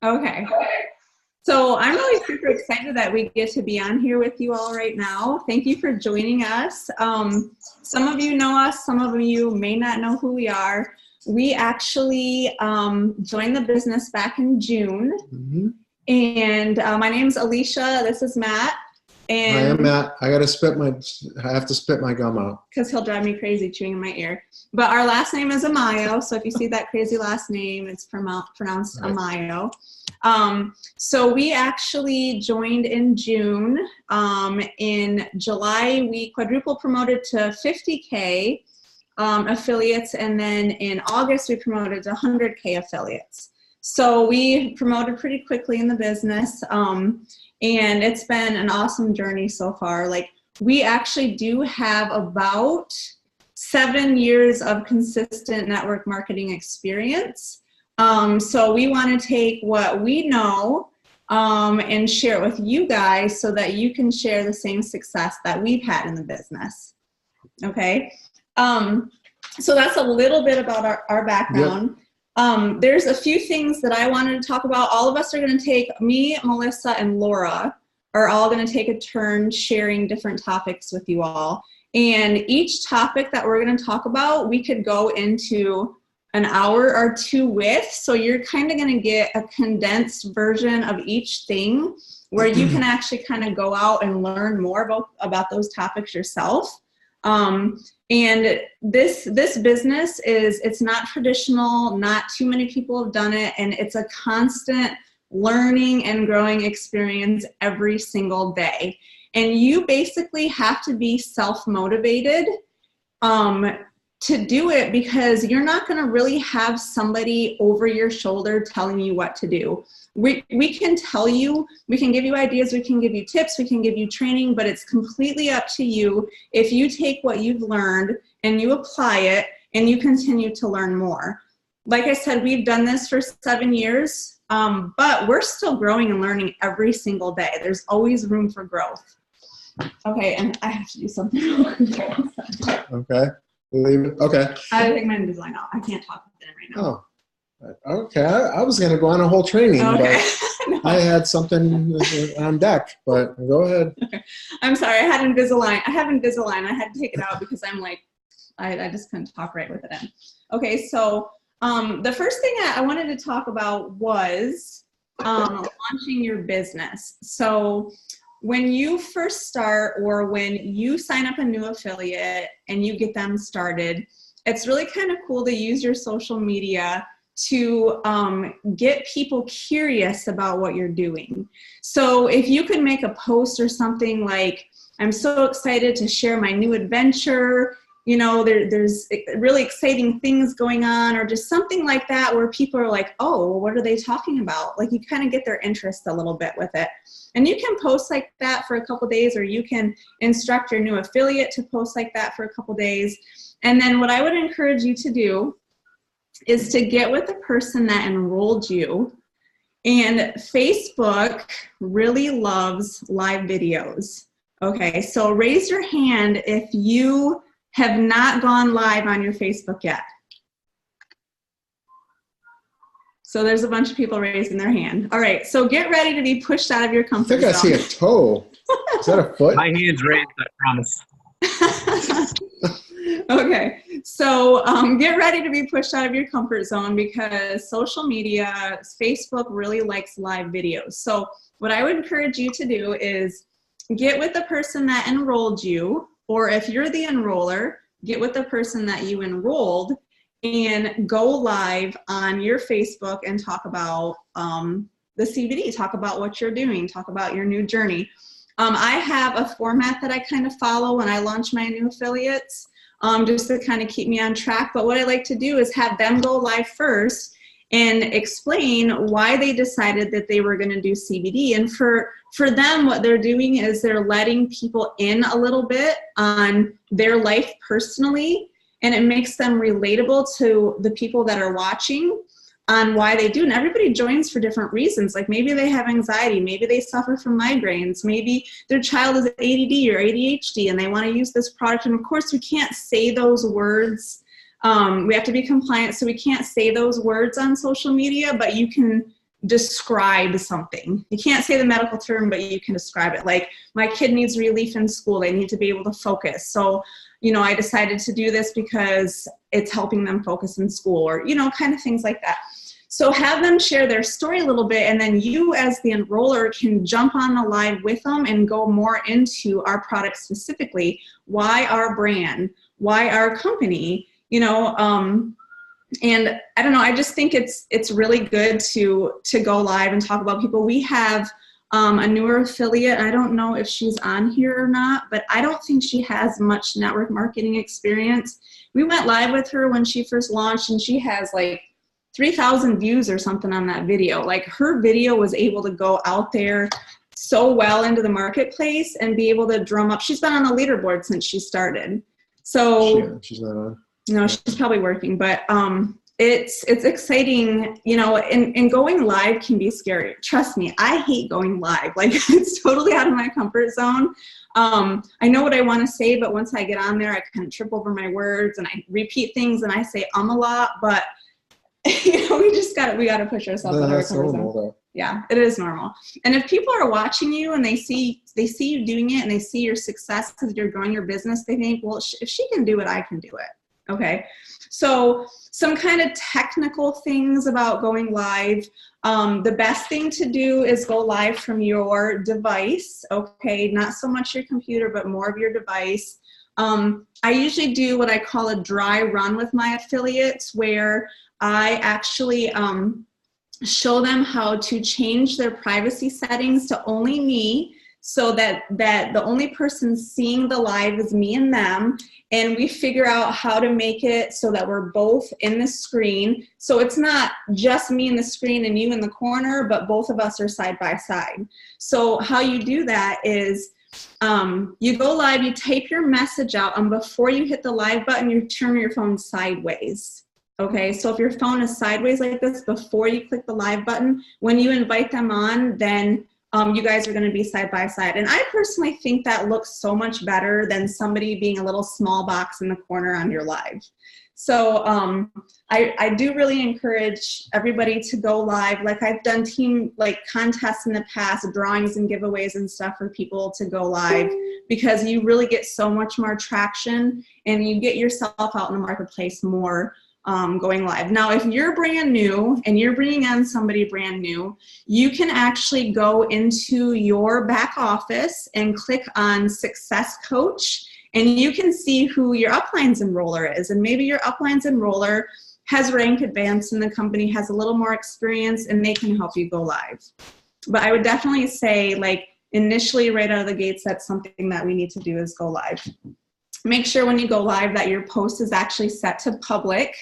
Okay. So I'm really super excited that we get to be on here with you all right now. Thank you for joining us. Some of you know us, some of you may not know who we are. We actually joined the business back in June. Mm-hmm. And my name's Alicia, this is Matt. And I am Matt. I have to spit my gum out. Because he'll drive me crazy chewing in my ear. But our last name is Amayo, so if you see that crazy last name, it's pronounced Right. Amayo. So we actually joined in June. In July, we quadruple promoted to 50K affiliates, and then in August, we promoted to 100K affiliates. So we promoted pretty quickly in the business, and it's been an awesome journey so far. Like, we actually do have about 7 years of consistent network marketing experience. So we want to take what we know and share it with you guys so that you can share the same success that we've had in the business. Okay. So that's a little bit about our background. Yep. There's a few things that I wanted to talk about. All of us are going to take, me, Melissa, and Laura are all going to take a turn sharing different topics with you all. And each topic that we're going to talk about, we could go into an hour or two with. So you're kind of going to get a condensed version of each thing where you can actually kind of go out and learn more about those topics yourself. And this business it's not traditional, not too many people have done it, and it's a constant learning and growing experience every single day. And you basically have to be self-motivated to do it, because you're not going to really have somebody over your shoulder telling you what to do. We can tell you, we can give you ideas, we can give you tips, we can give you training, but it's completely up to you if you take what you've learned and you apply it and you continue to learn more. Like I said, we've done this for 7 years, but we're still growing and learning every single day. There's always room for growth. Okay, and I have to do something. Okay. Okay. I take my Invisalign out. I can't talk with it right now. Oh, okay. I was going to go on a whole training, okay. but No. I had something on deck, but go ahead. Okay. I'm sorry. I have Invisalign. I had to take it out because I'm like, I just couldn't talk right with it in. Okay, so the first thing I wanted to talk about was launching your business. So when you first start, or when you sign up a new affiliate and you get them started, it's really kind of cool to use your social media to get people curious about what you're doing. So if you could make a post or something like, I'm so excited to share my new adventure, you know, there's really exciting things going on, or just something like that where people are like, oh, what are they talking about? Like, you kind of get their interest a little bit with it. And you can post like that for a couple days, or you can instruct your new affiliate to post like that for a couple days. And then what I would encourage you to do is to get with the person that enrolled you. And Facebook really loves live videos. Okay, so raise your hand if you have not gone live on your Facebook yet. So there's a bunch of people raising their hand. All right, so get ready to be pushed out of your comfort zone. I think I see a toe. Is that a foot? My hand's raised, I promise. Okay, so get ready to be pushed out of your comfort zone, because social media, Facebook really likes live videos. So what I would encourage you to do is get with the person that enrolled you, or if you're the enroller, get with the person that you enrolled and go live on your Facebook and talk about the CBD, talk about what you're doing, talk about your new journey. I have a format that I kind of follow when I launch my new affiliates, just to kind of keep me on track. But what I like to do is have them go live first and explain why they decided that they were going to do CBD. And for them, what they're doing is they're letting people in a little bit on their life personally, and it makes them relatable to the people that are watching on why they do. And everybody joins for different reasons. Like, maybe they have anxiety, maybe they suffer from migraines, maybe their child is ADD or ADHD and they want to use this product. And of course, we can't say those words. We have to be compliant, so we can't say those words on social media, but you can describe something. You can't say the medical term, but you can describe it. Like, my kid needs relief in school. They need to be able to focus. So, I decided to do this because it's helping them focus in school, or, kind of things like that. So have them share their story a little bit, and then you as the enroller can jump on the live with them and go more into our product specifically. Why our brand? Why our company? And I don't know, I just think it's really good to go live and talk about people. We have a newer affiliate. I don't know if she's on here or not, but I don't think she has much network marketing experience. We went live with her when she first launched, and she has like 3,000 views or something on that video. Like, her video was able to go out there so well into the marketplace and be able to drum up. She's been on the leaderboard since she started. So she's not on. No, she's probably working, but it's exciting, and going live can be scary. Trust me, I hate going live. Like, it's totally out of my comfort zone. I know what I want to say, but once I get on there, I kind of trip over my words and I repeat things and I say a lot, but we got to push ourselves out of our comfort zone. Though. Yeah, it is normal. And if people are watching you and they see you doing it and they see your success because you're growing your business, they think, well, if she can do it, I can do it. Okay, so some kind of technical things about going live. The best thing to do is go live from your device, okay? Not so much your computer, but more of your device. I usually do what I call a dry run with my affiliates, where I actually show them how to change their privacy settings to only me, so that the only person seeing the live is me and them. And we figure out how to make it so that we're both in the screen. So it's not just me in the screen and you in the corner, but both of us are side by side. So how you do that is you go live, you type your message out, and before you hit the live button, you turn your phone sideways. Okay, so if your phone is sideways like this, before you click the live button, when you invite them on, then you guys are going to be side by side. And I personally think that looks so much better than somebody being a little small box in the corner on your live. So I do really encourage everybody to go live. Like, I've done team contests in the past, drawings and giveaways and stuff for people to go live, because you really get so much more traction and you get yourself out in the marketplace more. Going live. Now, if you're brand new and you're bringing on somebody brand new, you can actually go into your back office and click on Success Coach, and you can see who your uplines enroller is. And maybe your uplines enroller has rank advanced in the company, has a little more experience, and they can help you go live. But I would definitely say, initially right out of the gates, that's something that we need to do, is go live. Make sure when you go live that your post is actually set to public.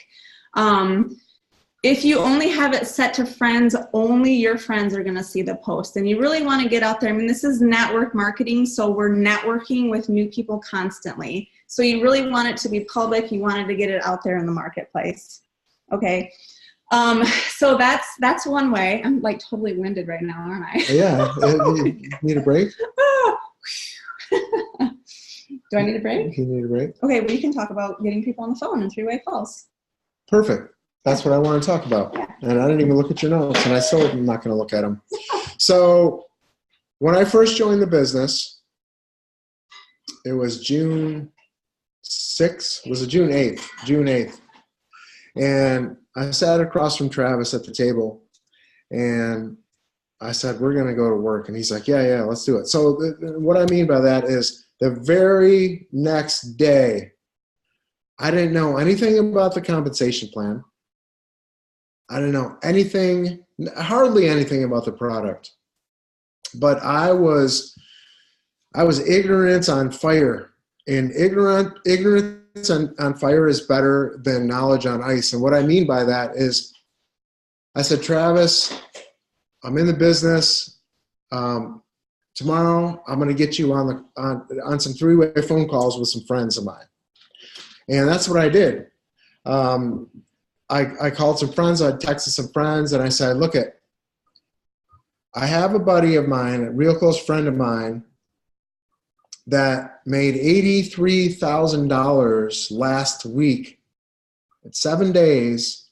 If you only have it set to friends, only your friends are going to see the post. And you really want to get out there. I mean, this is network marketing, so we're networking with new people constantly. So you really want it to be public. You wanted to get it out there in the marketplace. Okay. So that's one way. I'm totally winded right now, aren't I? Yeah. You need a break? Do I need a break? You need a break? Okay, we can talk about getting people on the phone and three-way calls. Perfect. That's what I want to talk about. Yeah. And I didn't even look at your notes, and I still am not going to look at them. So when I first joined the business, it was June 6th. Was it June 8th? June 8th. And I sat across from Travis at the table, and I said, we're going to go to work. And he's like, yeah, let's do it. So what I mean by that is, the very next day, I didn't know anything about the compensation plan. I didn't know anything, hardly anything about the product. But I was ignorance on fire. And ignorance on fire is better than knowledge on ice. And what I mean by that is, I said, Travis, I'm in the business. Tomorrow, I'm going to get you on some three-way phone calls with some friends of mine. And that's what I did. I called some friends. I texted some friends, and I said, look, I have a buddy of mine, a real close friend of mine, that made $83,000 last week in 7 days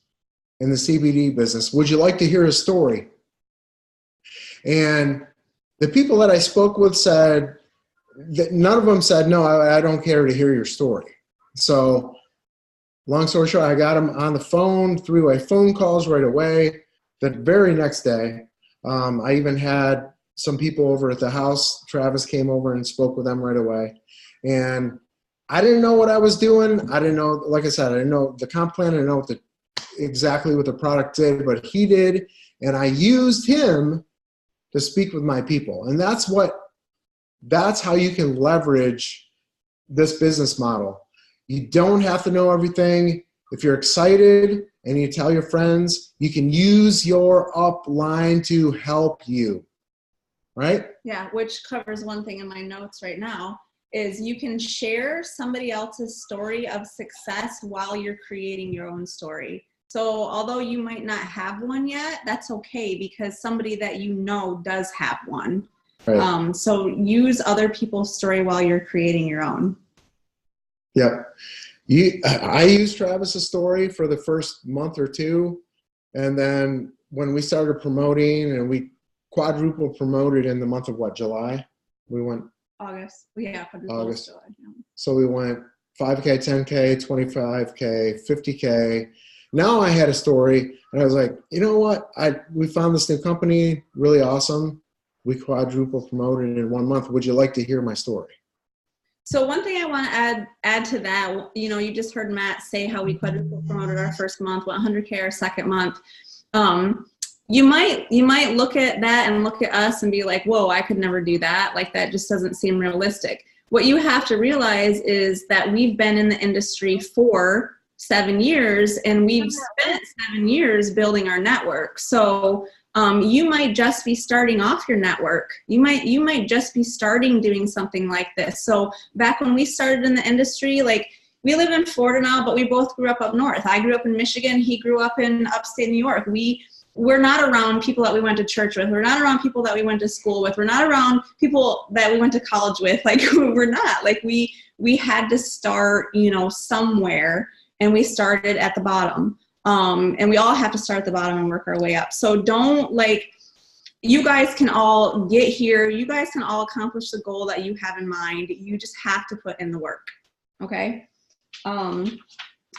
in the CBD business. Would you like to hear his story? And the people that I spoke with said that none of them said, no, I don't care to hear your story. So long story short, I got them on the phone, three-way phone calls right away. The very next day, I even had some people over at the house. Travis came over and spoke with them right away. And I didn't know what I was doing. I didn't know, like I said, I didn't know the comp plan. I didn't know exactly what the product did, but he did. And I used him to speak with my people. And that's how you can leverage this business model. You don't have to know everything. If you're excited and you tell your friends, you can use your upline to help you, right? Yeah, which covers one thing in my notes right now, is you can share somebody else's story of success while you're creating your own story. So although you might not have one yet, that's okay, because somebody that you know does have one. Right. So use other people's story while you're creating your own. Yep. I used Travis's story for the first month or two. And then when we started promoting, and we quadruple promoted in the month of July? We went August. Yeah, August. July, yeah. So we went 5K, 10K, 25K, 50K. Now I had a story, and I was like, you know what? We found this new company, really awesome. We quadruple promoted in 1 month. Would you like to hear my story? So one thing I want to add to that, you just heard Matt say how we quadruple promoted our first month, went 100K our second month. You might look at that and look at us and be like, whoa, I could never do that. Like, that just doesn't seem realistic. What you have to realize is that we've been in the industry for 7 years, and we've spent 7 years building our network. So you might just be starting off your network. You might just be starting doing something like this. So back when we started in the industry, like, we live in Florida now, but we both grew up north. I grew up in Michigan. He grew up in upstate New York. We're not around people that we went to church with. We're not around people that we went to school with. We're not around people that we went to college with. Like, we're not. Like, we had to start, somewhere, and we started at the bottom. And we all have to start at the bottom and work our way up. So you guys can all get here. You guys can all accomplish the goal that you have in mind. You just have to put in the work. Okay.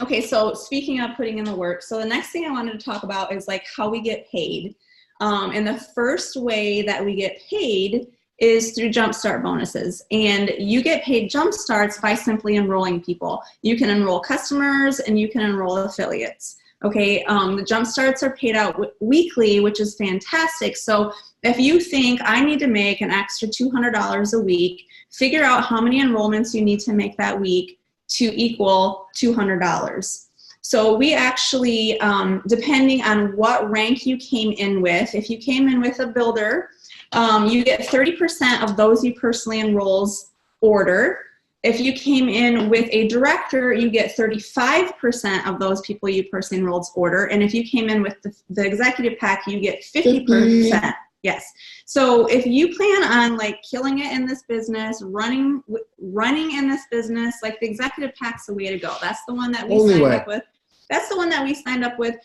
Okay. So speaking of putting in the work, so the next thing I wanted to talk about is how we get paid. And the first way that we get paid is through Jumpstart bonuses. And you get paid Jumpstarts by simply enrolling people. You can enroll customers and you can enroll affiliates. Okay, the Jumpstarts are paid out weekly, which is fantastic. So if you think I need to make an extra $200 a week, figure out how many enrollments you need to make that week to equal $200. So we actually, depending on what rank you came in with, if you came in with a builder, you get 30% of those you personally enrolls order. If you came in with a director, you get 35% of those people you personally enrolled order. And if you came in with the executive pack, you get 50%. Yes. So if you plan on killing it in this business, running in this business, the executive pack's the way to go. That's the one that we signed up with. That's the one that we signed up with.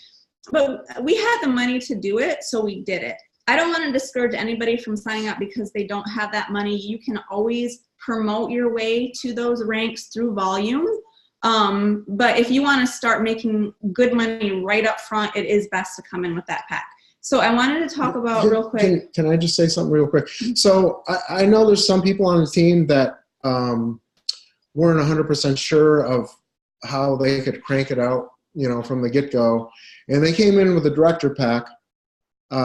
But we had the money to do it, so we did it. I don't want to discourage anybody from signing up because they don't have that money. You can always promote your way to those ranks through volume. But if you want to start making good money right up front, it is best to come in with that pack. So I wanted to talk about real quick. Can I just say something real quick? So I know there's some people on the team that weren't 100% sure of how they could crank it out, from the get-go. And they came in with a director pack, the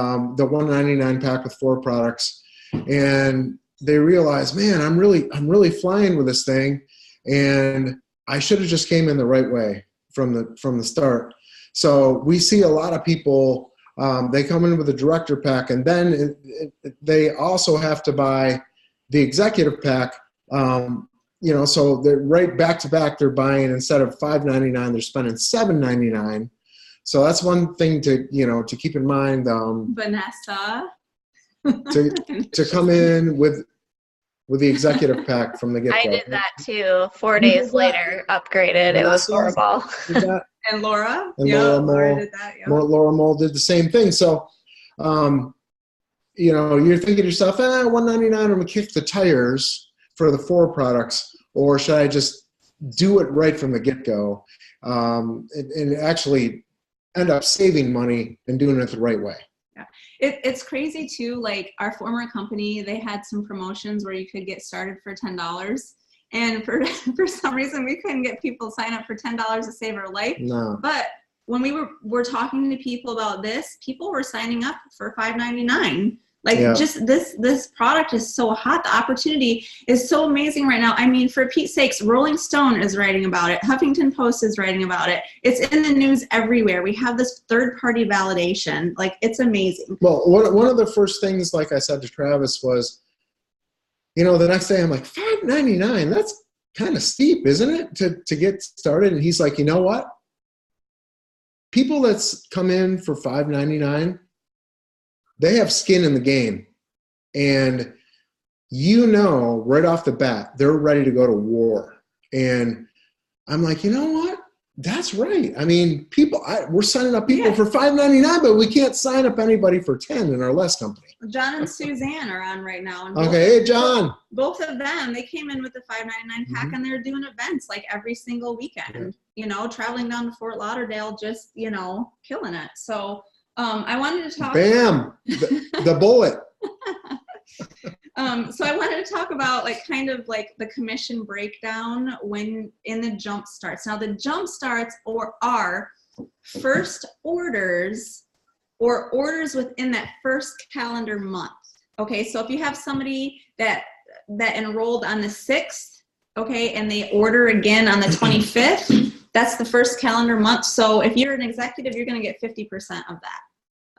$199 pack with 4 products. And they realized, man, I'm really flying with this thing, and I should have just came in the right way from the start. So we see a lot of people, they come in with a director pack, and then they also have to buy the executive pack. So they're right back to back. They're buying, instead of $5.99, they're spending $7.99. So that's one thing to keep in mind. Vanessa. to come in with the executive pack from the get-go. I did that too. 4 days later, upgraded. It was horrible. And Laura? And yeah, Laura Laura did that. Yeah. Laura Mole did the same thing. So, you're thinking to yourself, $199, I'm going to kick the tires for the 4 products, or should I just do it right from the get-go and actually end up saving money and doing it the right way? Yeah. It's crazy too. Like our former company, they had some promotions where you could get started for $10. And for some reason, we couldn't get people to sign up for $10 to save our life. No. But when we were talking to people about this, people were signing up for $5.99. Like just this product is so hot. The opportunity is so amazing right now. I mean, for Pete's sakes, Rolling Stone is writing about it. Huffington Post is writing about it. It's in the news everywhere. We have this third-party validation. Like, it's amazing. Well, one of the first things, like I said to Travis, was, the next day I'm like, $5.99, that's kind of steep, isn't it, to get started? And he's like, you know what? People that's come in for $5.99, they have skin in the game. And right off the bat, they're ready to go to war. And I'm like, you know what? That's right. I mean, we're signing up people for $5.99, but we can't sign up anybody for $10 in our less company. John and Suzanne are on right now. And Hey, John. Both of them, they came in with the $5.99 pack, and they're doing events like every single weekend, traveling down to Fort Lauderdale, just, killing it. So I wanted to talk. Bam, the bullet. So I wanted to talk about kind of the commission breakdown when in the jump starts. Now the jump starts are first orders or orders within that first calendar month. Okay, so if you have somebody that enrolled on the 6th, okay, and they order again on the 25th, that's the first calendar month. So if you're an executive, you're going to get 50% of that.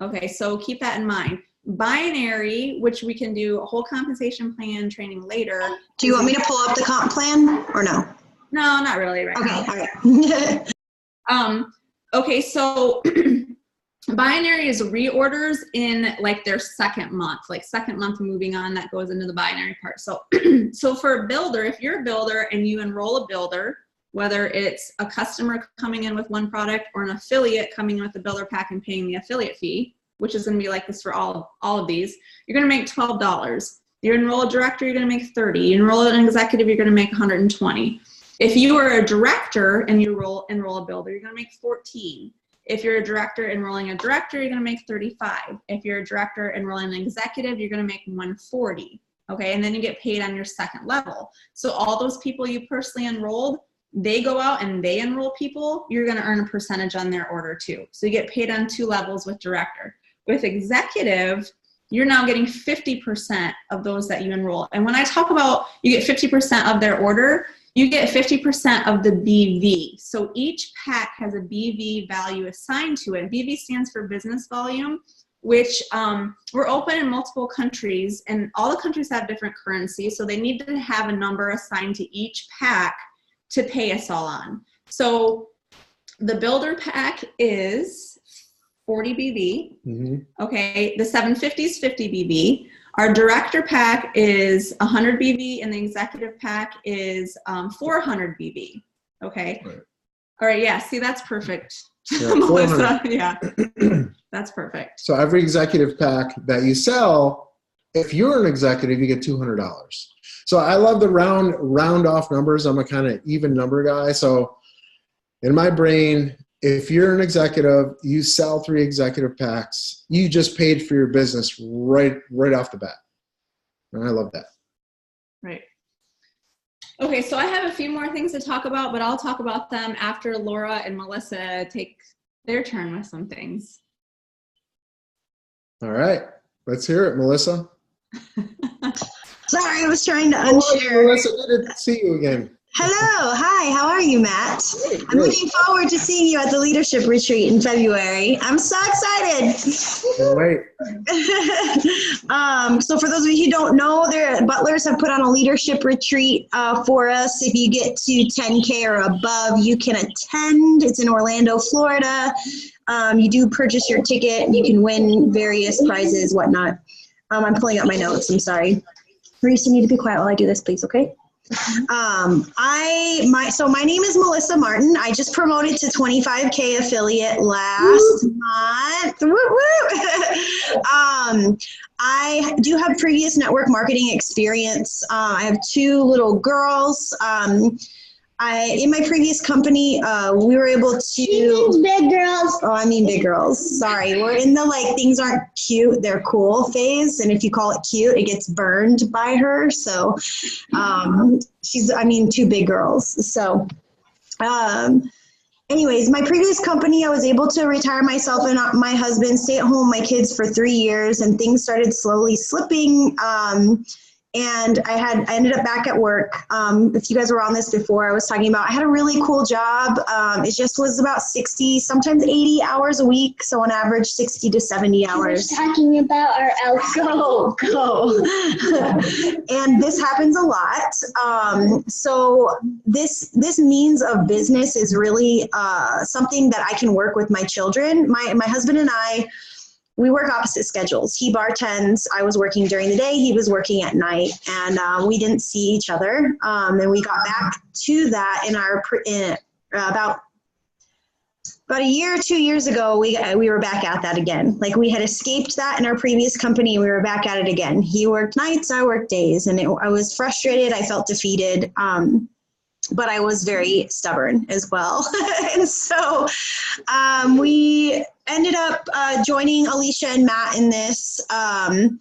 Okay, so keep that in mind. Binary, which we can do a whole compensation plan training later. Do you want me to pull up the comp plan or no? No, not really right now. Okay, all right. Okay, so binary is reorders in their second month, second month moving on, that goes into the binary part. So, so for a builder, if you're a builder and you enroll a builder, whether it's a customer coming in with one product or an affiliate coming in with the builder pack and paying the affiliate fee, which is going to be like this for all of these, you're going to make $12. You enroll a director, you're going to make $30. You enroll an executive, you're going to make $120. If you are a director and you enroll a builder, you're going to make $14. If you're a director enrolling a director, you're going to make $35. If you're a director enrolling an executive, you're going to make $140. Okay, and then you get paid on your second level. So all those people you personally enrolled, they go out and they enroll people, you're going to earn a percentage on their order too. So you get paid on 2 levels with director. With executive, you're now getting 50% of those that you enroll. And when I talk about you get 50% of their order, you get 50% of the BV. So each pack has a BV value assigned to it. BV stands for business volume, which we're open in multiple countries, and all the countries have different currencies. So they need to have a number assigned to each pack to pay us all on. So the builder pack is 40 BV. Mm-hmm. Okay, the 750 is 50 BV. Our director pack is 100 BV, and the executive pack is 400 BV. Okay. Right. All right. Yeah. See, that's perfect. Yeah, Melissa. Yeah. That's perfect. So every executive pack that you sell, if you're an executive, you get $200. So I love the round off numbers. I'm a kind of even number guy. So in my brain, if you're an executive, you sell 3 executive packs, you just paid for your business right off the bat. And I love that. Right. Okay, so I have a few more things to talk about, but I'll talk about them after Laura and Melissa take their turn with some things. All right, let's hear it, Melissa. Sorry, I was trying to unshare. Melissa, good to see you again. Hello. Hi. How are you, Matt? Great. I'm looking forward to seeing you at the leadership retreat in February. I'm so excited. Can't wait. So for those of you who don't know, Butlers have put on a leadership retreat for us. If you get to 10K or above, you can attend. It's in Orlando, Florida. You do purchase your ticket. You can win various prizes, whatnot. I'm pulling up my notes. I'm sorry. Reese, you need to be quiet while I do this, please, okay? So my name is Melissa Martin. I just promoted to 25K affiliate last month. Woo woo. I do have previous network marketing experience. I have 2 little girls. In my previous company, we were able to. Big girls. Oh, I mean big girls. Sorry. We're in the like things aren't cute, they're cool phase. And if you call it cute, it gets burned by her. So she's, 2 big girls. So anyways, my previous company, I was able to retire myself and my husband, stay at home, my kids for 3 years, and things started slowly slipping. And I ended up back at work. If you guys were on this before, I was talking about, I had a really cool job. It just was about 60, sometimes 80 hours a week. So on average, 60 to 70 hours. We're talking about our elf. Go. And this happens a lot. So this means of business is really something that I can work with my children. My husband and I, we work opposite schedules. He bartends. I was working during the day. He was working at night, and we didn't see each other. And we got back to that about a year or 2 years ago. We were back at that again. Like we had escaped that in our previous company. We were back at it again. He worked nights. I worked days, and I was frustrated. I felt defeated. But I was very stubborn as well. And so we ended up joining Alicia and Matt in this. And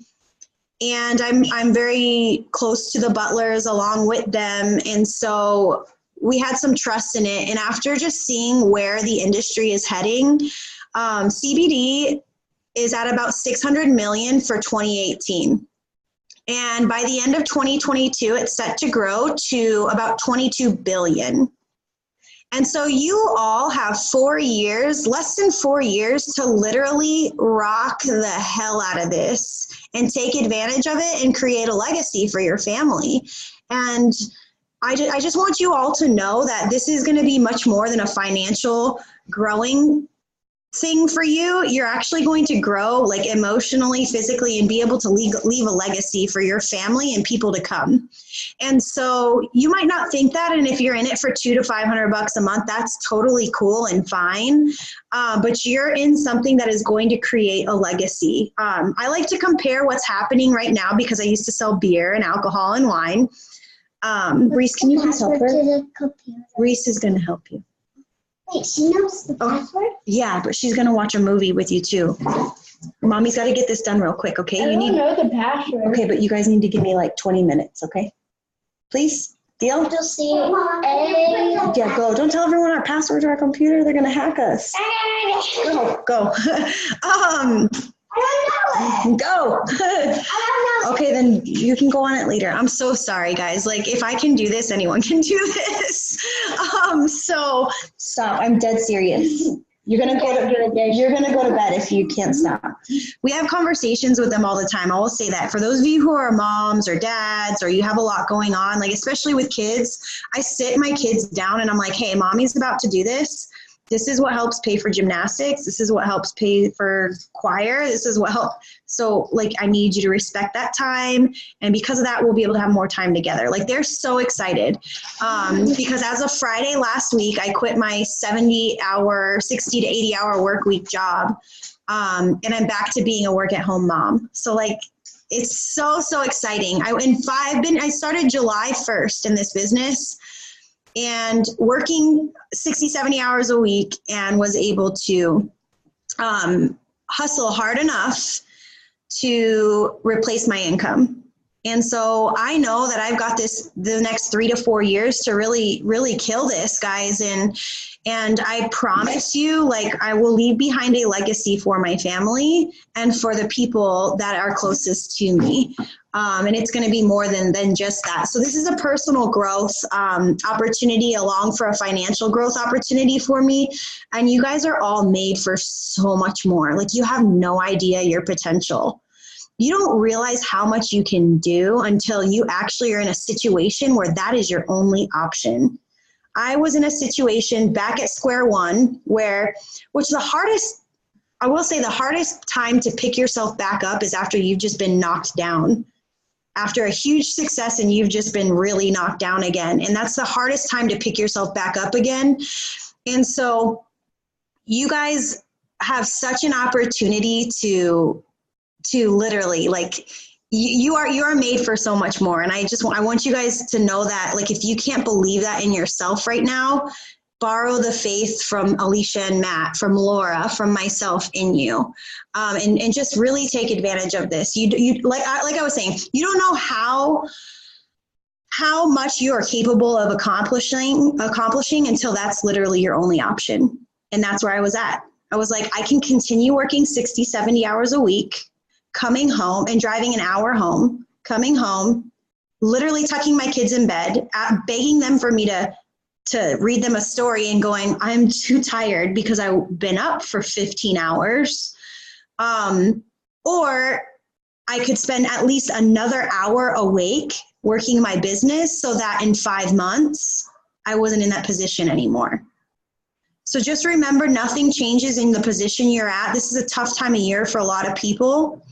I'm very close to the Butlers along with them. And so we had some trust in it. And after just seeing where the industry is heading, CBD is at about 600 million for 2018. And by the end of 2022, it's set to grow to about 22 billion. And so you all have 4 years, less than 4 years, to literally rock the hell out of this and take advantage of it and create a legacy for your family. And I just want you all to know that this is going to be much more than a financial growing thing for you. You're actually going to grow like emotionally, physically, and be able to leave a legacy for your family and people to come. And so you might not think that, and if you're in it for $200 to $500 a month, that's totally cool and fine. But you're in something that is going to create a legacy. I like to compare what's happening right now because I used to sell beer and alcohol and wine. Reese, can you please help her? Reese is going to help you. Wait, she knows the password? Yeah, but she's going to watch a movie with you too. Mommy's got to get this done real quick, okay? I don't know the password. Okay, but you guys need to give me like 20 minutes, okay? Please? Deal? Just see A. Yeah, go. Don't tell everyone our password to our computer. They're going to hack us. Go. I don't know it. Go. I don't know. Okay, then you can go on it later. I'm so sorry, guys. Like, if I can do this, anyone can do this. So stop. I'm dead serious. You're gonna go to bed if you can't stop. We have conversations with them all the time. I will say that for those of you who are moms or dads, or you have a lot going on, like especially with kids, I sit my kids down and I'm like, hey, mommy's about to do this. This is what helps pay for gymnastics. This is what helps pay for choir. This is what helps. So like, I need you to respect that time. And because of that, we'll be able to have more time together. Like they're so excited. Because as of Friday last week, I quit my 60 to 80 hour work week job. And I'm back to being a work at home mom. So like, it's so exciting. I started July 1st in this business, and working 60, 70 hours a week, and was able to hustle hard enough to replace my income. And so I know that I've got the next 3 to 4 years to really, really kill this, guys. And I promise you, like, I will leave behind a legacy for my family and for the people that are closest to me. And it's going to be more than just that. So this is a personal growth opportunity along for a financial growth opportunity for me. And you guys are all made for so much more. Like, you have no idea your potential. You don't realize how much you can do until you actually are in a situation where that is your only option. I was in a situation back at square one which the hardest time to pick yourself back up is after you've just been knocked down. after a huge success and you've just been really knocked down again. And that's the hardest time to pick yourself back up again. And so you guys have such an opportunity to literally, like, you are made for so much more. And I want you guys to know that, like, if you can't believe that in yourself right now, borrow the faith from Alicia and Matt, from Laura, from myself in you, and just really take advantage of this. You like I was saying, you don't know how much you are capable of accomplishing until that's literally your only option. And that's where I was at. I was like, I can continue working 60, 70 hours a week, coming home and driving an hour home, coming home, literally tucking my kids in bed, begging them for me to read them a story and going, I'm too tired because I've been up for 15 hours. Or I could spend at least another hour awake working my business so that in 5 months, I wasn't in that position anymore. So just remember, nothing changes in the position you're at. This is a tough time of year for a lot of people.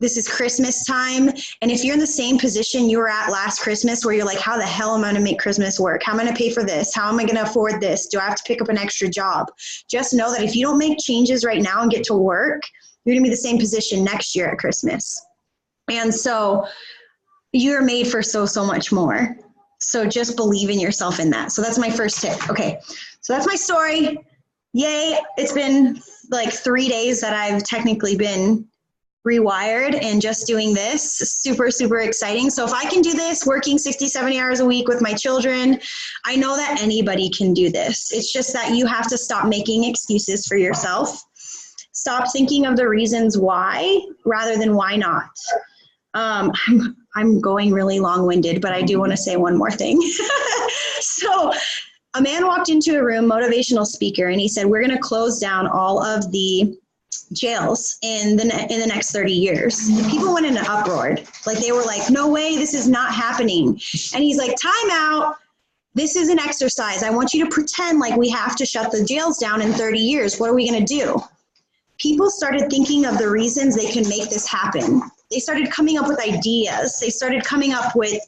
This is Christmas time. And if you're in the same position you were at last Christmas, where you're like, how the hell am I going to make Christmas work? How am I going to pay for this? How am I going to afford this? Do I have to pick up an extra job? Just know that if you don't make changes right now and get to work, you're going to be the same position next year at Christmas. And so you're made for so much more. So just believe in yourself in that. So that's my first tip. Okay. So that's my story. Yay. It's been like 3 days that I've technically been rewired and just doing this. Super, super exciting. So if I can do this, working 60, 70 hours a week with my children, I know that anybody can do this. It's just that you have to stop making excuses for yourself. Stop thinking of the reasons why rather than why not. I'm going really long-winded, but I do want to say one more thing. So a man walked into a room, motivational speaker, and he said, we're going to close down all of the jails in the next 30 years. People went in an uproar. Like, they were like, no way, this is not happening. And he's like, time out. This is an exercise. I want you to pretend like we have to shut the jails down in 30 years. What are we going to do? People started thinking of the reasons they can make this happen. They started coming up with ideas. They started coming up with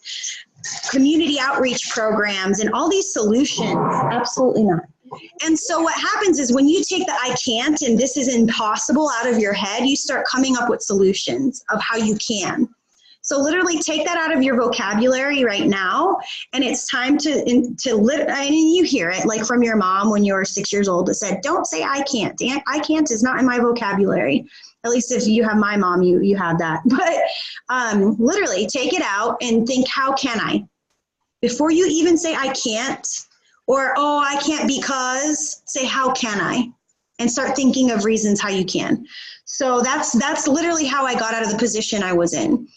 community outreach programs and all these solutions. Absolutely not. And so what happens is when you take the I can't and this is impossible out of your head, you start coming up with solutions of how you can. So literally take that out of your vocabulary right now. And it's time to live. I mean, you hear it like from your mom when you were 6 years old that said, don't say I can't. I can't is not in my vocabulary. At least if you have my mom, you had that. But literally take it out and think, how can I? Before you even say I can't, or, oh, I can't because, say, how can I? And start thinking of reasons how you can. So that's literally how I got out of the position I was in.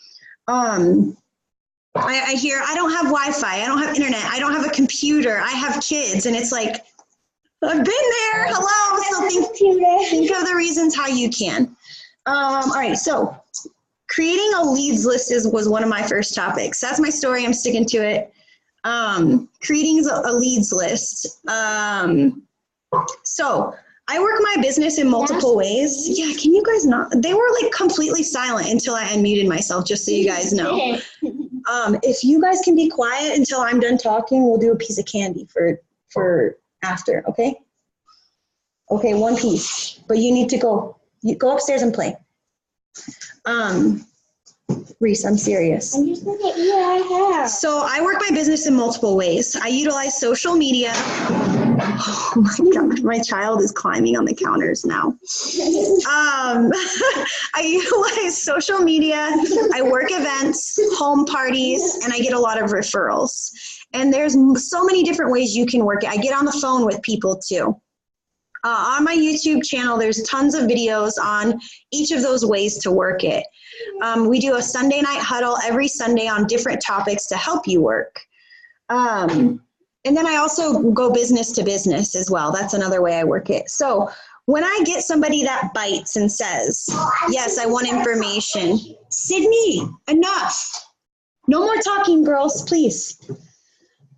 I hear, I don't have Wi-Fi, I don't have internet, I don't have a computer, I have kids. And it's like, I've been there, hello. So think of the reasons how you can. All right, so creating a leads list was one of my first topics. That's my story, I'm sticking to it. Creating a leads list. So I work my business in multiple ways. Yeah, can you guys not? They were like completely silent until I unmuted myself, just so you guys know. If you guys can be quiet until I'm done talking, we'll do a piece of candy for after, okay? Okay, one piece, but you need to go upstairs and play. Reese, I'm serious. I'm just looking at your hair. So I work my business in multiple ways. I utilize social media. Oh my God, my child is climbing on the counters now. I utilize social media. I work events, home parties, and I get a lot of referrals. And there's so many different ways you can work it. I get on the phone with people too. On my YouTube channel, there's tons of videos on each of those ways to work it. We do a Sunday night huddle every Sunday on different topics to help you work. And then I also go business to business as well. That's another way I work it. So when I get somebody that bites and says, yes, I want information. Sydney, enough. No more talking, girls, please.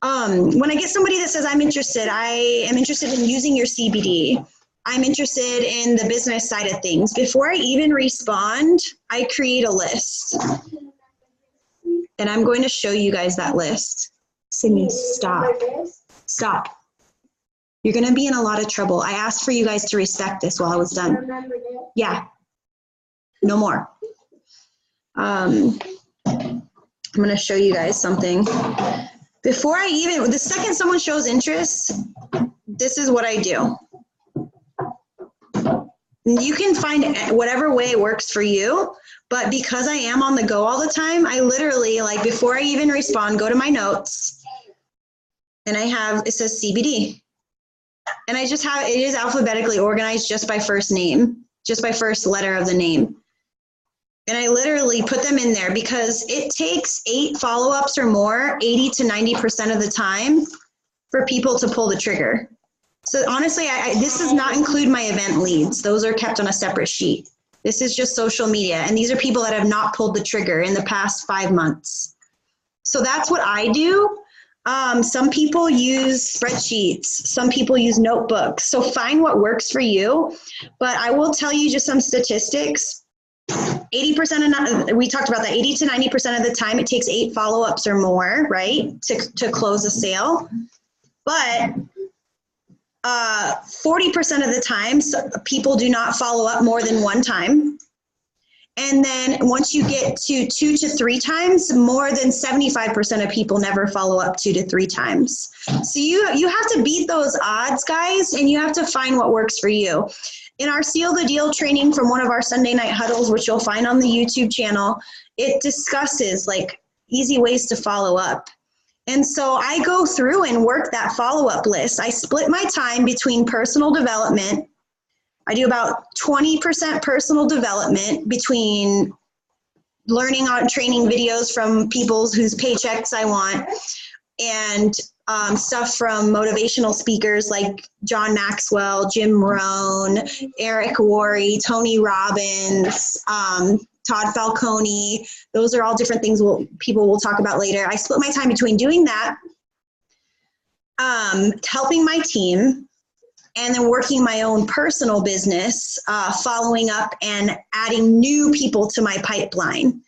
When I get somebody that says, I'm interested, I am interested in using your CBD. I'm interested in the business side of things. Before I even respond, I create a list. And I'm going to show you guys that list. Sydney, stop. Stop. You're going to be in a lot of trouble. I asked for you guys to respect this while I was done. Yeah. No more. I'm going to show you guys something. Before I even, the second someone shows interest, this is what I do. You can find whatever way works for you, but because I am on the go all the time, I literally, like, before I even respond, go to my notes, and I have, it says CBD. And I just have, it is alphabetically organized just by first name, just by first letter of the name. And I literally put them in there because it takes 8 follow-ups or more, 80 to 90% of the time, for people to pull the trigger. So honestly, this does not include my event leads. Those are kept on a separate sheet. This is just social media. And these are people that have not pulled the trigger in the past 5 months. So that's what I do. Some people use spreadsheets. Some people use notebooks. So find what works for you. But I will tell you just some statistics. 80% of, we talked about that, 80 to 90% of the time it takes 8 follow-ups or more, right, to close a sale. But 40% of the time, people do not follow up more than 1 time. And then once you get to 2 to 3 times, more than 75% of people never follow up 2 to 3 times. So you have to beat those odds, guys, and you have to find what works for you. In our Seal the Deal training from one of our Sunday night huddles, which you'll find on the YouTube channel, it discusses like easy ways to follow up. And so I go through and work that follow-up list. I split my time between personal development. I do about 20% personal development between learning on training videos from people whose paychecks I want, and stuff from motivational speakers like John Maxwell, Jim Rohn, Eric Worre, Tony Robbins, Todd Falcone. Those are all different things people will talk about later. I split my time between doing that, helping my team, and then working my own personal business, following up and adding new people to my pipeline.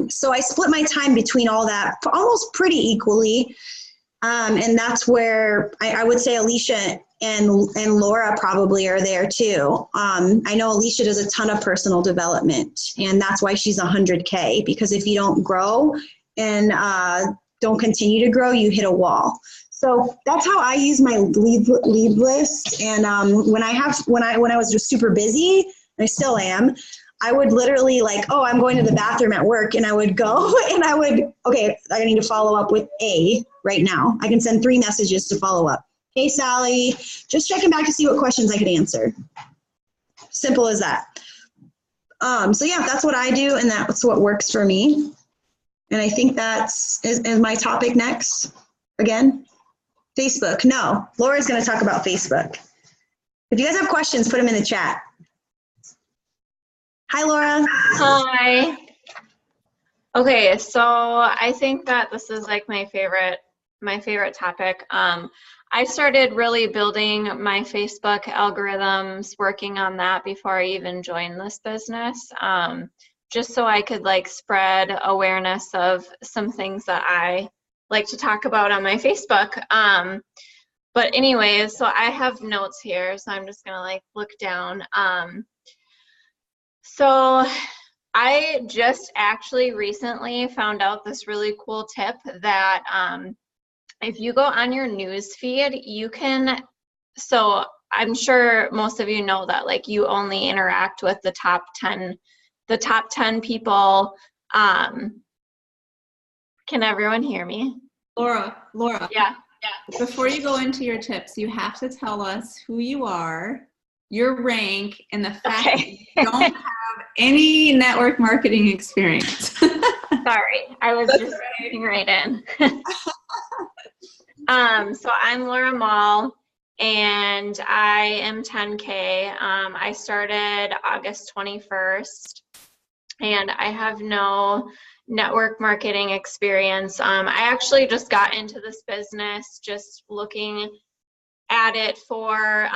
So I split my time between all that almost pretty equally. And that's where I would say Alicia and Laura probably are there too. I know Alicia does a ton of personal development, and that's why she's 100K, because if you don't grow and don't continue to grow, you hit a wall. So that's how I use my lead list. And when I was just super busy, and I still am, I would literally like, oh, I'm going to the bathroom at work, and I would go and okay, I need to follow up with A right now. I can send 3 messages to follow up. Hey, Sally, just checking back to see what questions I could answer. Simple as that. So yeah, that's what I do, and that's what works for me. And I think is my topic next. Again, Facebook. No, Laura's going to talk about Facebook. If you guys have questions, put them in the chat. Hi, Laura. Hi. Okay, so I think that this is like my favorite topic. I started really building my Facebook algorithms, working on that before I even joined this business, just so I could like spread awareness of some things that I like to talk about on my Facebook. But anyways, so I have notes here, so I'm just gonna like look down. So I just actually recently found out this really cool tip that if you go on your news feed, you can, so I'm sure most of you know that like you only interact with the top 10 people. Can everyone hear me? Laura. Yeah. Before you go into your tips, you have to tell us who you are, your rank, and the fact that you don't have any network marketing experience. Sorry, I was just getting right in. So I'm Laura Mall, and I am 10K. I started August 21st, and I have no network marketing experience. I actually just got into this business just looking at it for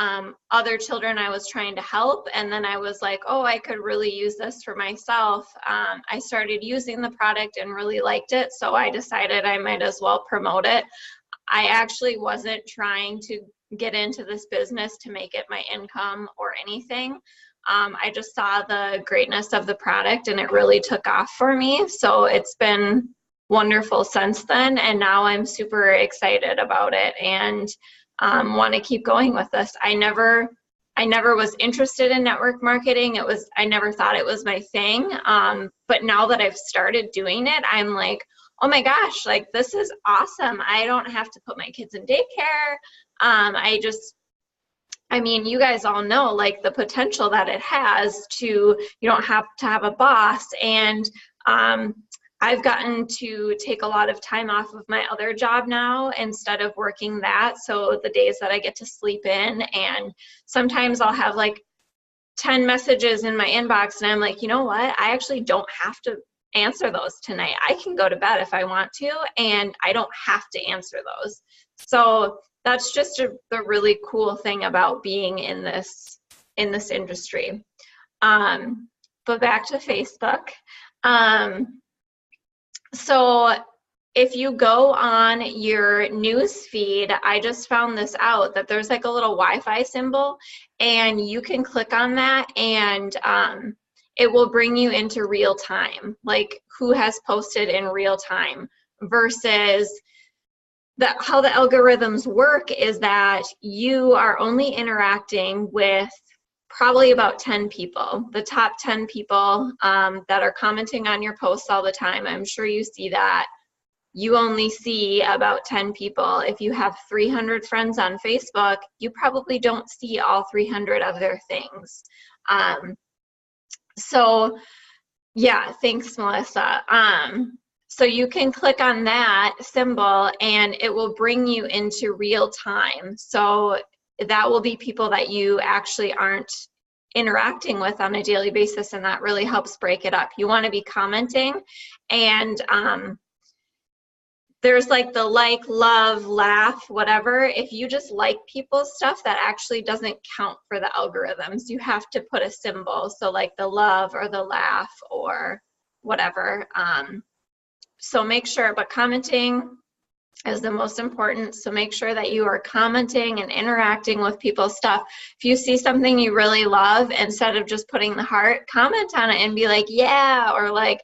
other children I was trying to help. And then I was like, oh, I could really use this for myself. I started using the product and really liked it. So I decided I might as well promote it. I actually wasn't trying to get into this business to make it my income or anything. I just saw the greatness of the product and it really took off for me. So it's been wonderful since then. And now I'm super excited about it and want to keep going with this. I never was interested in network marketing. I never thought it was my thing. But now that I've started doing it, I'm like, oh my gosh, like this is awesome. I don't have to put my kids in daycare. I mean, you guys all know like the potential that it has to, you don't have to have a boss. And I've gotten to take a lot of time off of my other job now instead of working that. So the days that I get to sleep in, and sometimes I'll have like 10 messages in my inbox and I'm like, you know what? I actually don't have to answer those tonight. I can go to bed if I want to, and I don't have to answer those. So that's just the really cool thing about being in this industry. But back to Facebook. So if you go on your news feed, I just found this out that there's like a little Wi-Fi symbol and you can click on that and it will bring you into real time, like who has posted in real time versus how the algorithms work is that you are only interacting with probably about 10 people, the top 10 people that are commenting on your posts all the time. I'm sure you see that. You only see about 10 people. If you have 300 friends on Facebook, you probably don't see all 300 of their things. So yeah, thanks, Melissa. So you can click on that symbol and it will bring you into real time. So that will be people that you actually aren't interacting with on a daily basis, and that really helps break it up. You want to be commenting, and there's like the like, love, laugh, whatever. If you just like people's stuff, that actually doesn't count for the algorithms. You have to put a symbol, so like the love or the laugh or whatever. So make sure, but commenting is the most important. So make sure that you are commenting and interacting with people's stuff. If you see something you really love, instead of just putting the heart, comment on it and be like, yeah, or like,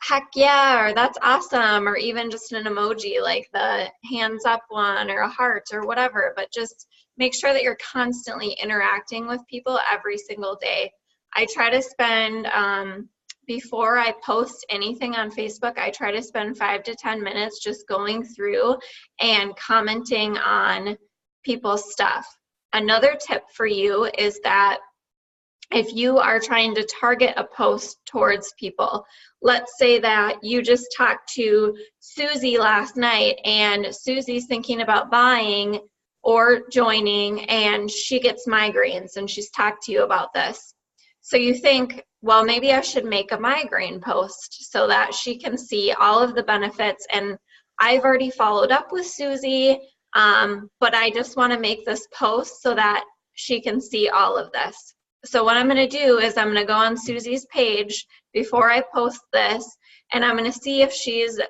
heck yeah, or that's awesome, or even just an emoji like the hands up one or a heart or whatever. But just make sure that you're constantly interacting with people every single day. I try to spend, before I post anything on Facebook, I try to spend 5 to 10 minutes just going through and commenting on people's stuff. Another tip for you is that if you are trying to target a post towards people, let's say that you just talked to Susie last night and Susie's thinking about buying or joining and she gets migraines and she's talked to you about this. So you think, well, maybe I should make a migraine post so that she can see all of the benefits. And I've already followed up with Susie, but I just want to make this post so that she can see all of this. So what I'm going to do is I'm going to go on Susie's page before I post this, and I'm going to see if she's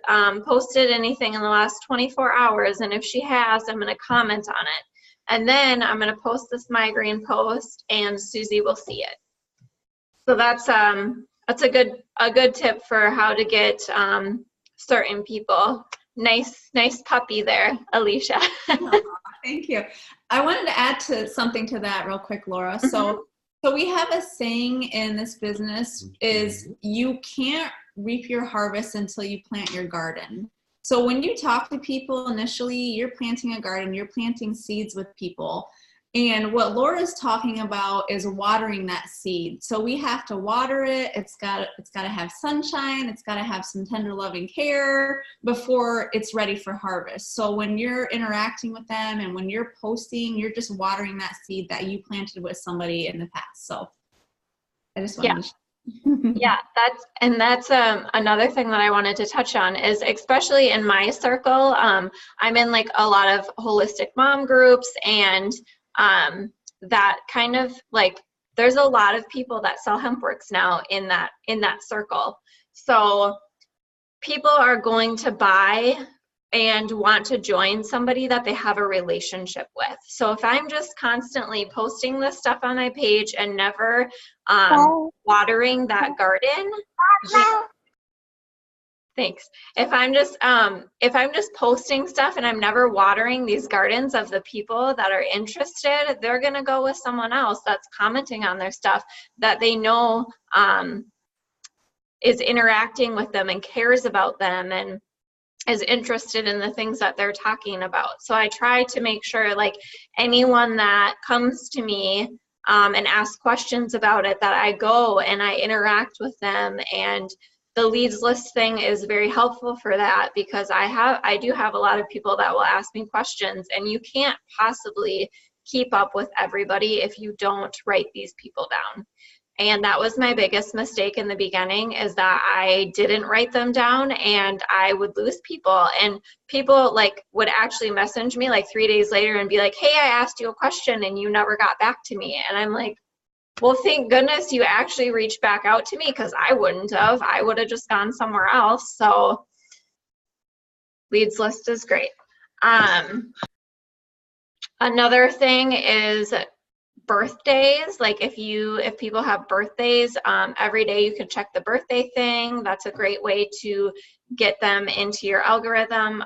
posted anything in the last 24 hours. And if she has, I'm going to comment on it. And then I'm going to post this migraine post and Susie will see it. So that's a good tip for how to get certain people. Nice puppy there, Alicia. Oh, thank you. I wanted to add something to that real quick, Laura. So we have a saying in this business is you can't reap your harvest until you plant your garden. So when you talk to people initially, you're planting a garden, you're planting seeds with people. And what Laura's talking about is watering that seed. So we have to water it. It's got to have sunshine. It's got to have some tender loving care before it's ready for harvest. So when you're interacting with them and when you're posting, you're just watering that seed that you planted with somebody in the past. So I just wanted to share. Yeah, that's another thing that I wanted to touch on is, especially in my circle, I'm in like a lot of holistic mom groups, and that kind of like there's a lot of people that sell HempWorks now in that circle. So people are going to buy and want to join somebody that they have a relationship with. So if I'm just constantly posting this stuff on my page and never watering that garden, thanks. If I'm just posting stuff and I'm never watering these gardens of the people that are interested, they're gonna go with someone else that's commenting on their stuff that they know is interacting with them and cares about them and is interested in the things that they're talking about. So I try to make sure like anyone that comes to me and asks questions about it, that I go and I interact with them. And the leads list thing is very helpful for that, because I do have a lot of people that will ask me questions, and you can't possibly keep up with everybody if you don't write these people down. And that was my biggest mistake in the beginning, is that I didn't write them down, and I would lose people. And people like would actually message me like 3 days later and be like, hey, I asked you a question and you never got back to me. And I'm like, well, thank goodness you actually reached back out to me, because I wouldn't have. I would have just gone somewhere else. So leads list is great. Another thing is birthdays. Like if people have birthdays, every day you can check the birthday thing. That's a great way to get them into your algorithm.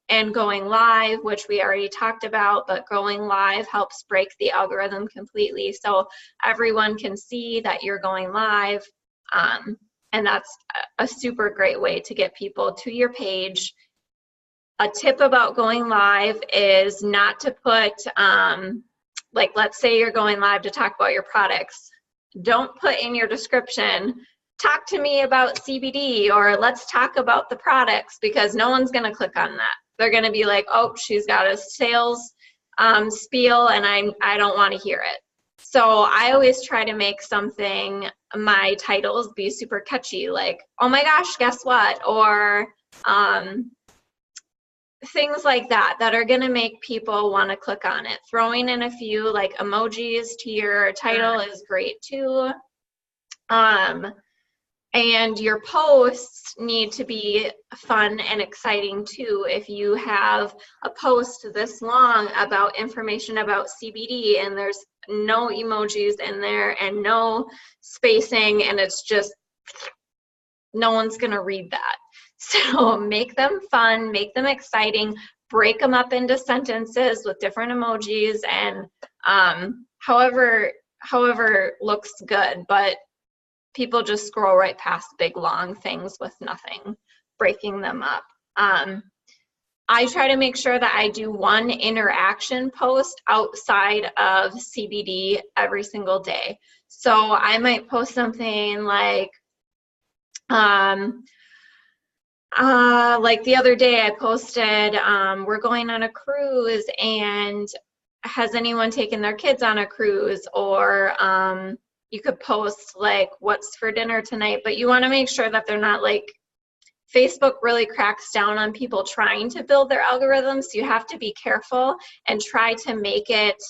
And going live, which we already talked about, but going live helps break the algorithm completely, so everyone can see that you're going live. And that's a super great way to get people to your page. A tip about going live is not to put like, let's say you're going live to talk about your products. Don't put in your description, talk to me about CBD, or let's talk about the products, because no one's going to click on that. They're going to be like, oh, she's got a sales spiel and I don't want to hear it. So I always try to make my titles be super catchy, like, oh my gosh, guess what? Or things like that are going to make people want to click on it. Throwing in a few like emojis to your title is great too. And your posts need to be fun and exciting too. If you have a post this long about information about CBD and there's no emojis in there and no spacing, and it's just, no one's going to read that. So make them fun, make them exciting, break them up into sentences with different emojis, and however looks good. But people just scroll right past big long things with nothing, breaking them up. I try to make sure that I do one interaction post outside of CBD every single day. So I might post something like the other day I posted, we're going on a cruise, and has anyone taken their kids on a cruise? Or you could post like, what's for dinner tonight? But you want to make sure that they're not like, Facebook really cracks down on people trying to build their algorithms. So you have to be careful and try to make it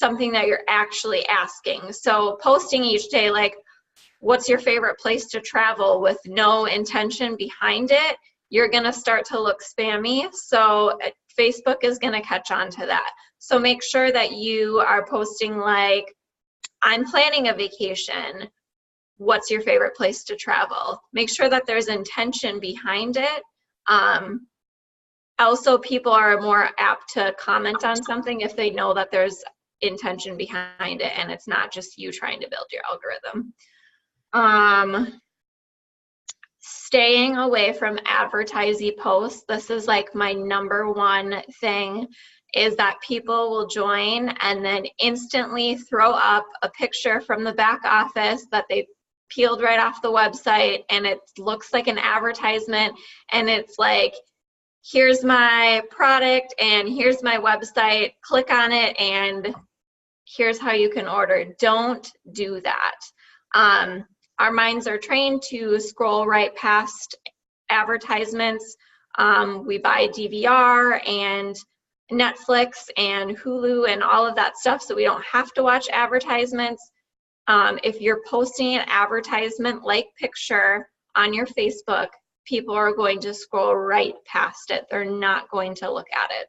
something that you're actually asking. So posting each day, like, what's your favorite place to travel, with no intention behind it, you're going to start to look spammy. So Facebook is going to catch on to that. So make sure that you are posting like, I'm planning a vacation. What's your favorite place to travel? Make sure that there's intention behind it. Also, people are more apt to comment on something if they know that there's intention behind it and it's not just you trying to build your algorithm. Staying away from advertising posts. This is like my number one thing, is that people will join and then instantly throw up a picture from the back office that they peeled right off the website, and it looks like an advertisement, and it's like, here's my product and here's my website, click on it and here's how you can order. Don't do that. our minds are trained to scroll right past advertisements. We buy DVR and Netflix and Hulu and all of that stuff, so we don't have to watch advertisements. If you're posting an advertisement-like picture on your Facebook, people are going to scroll right past it. They're not going to look at it.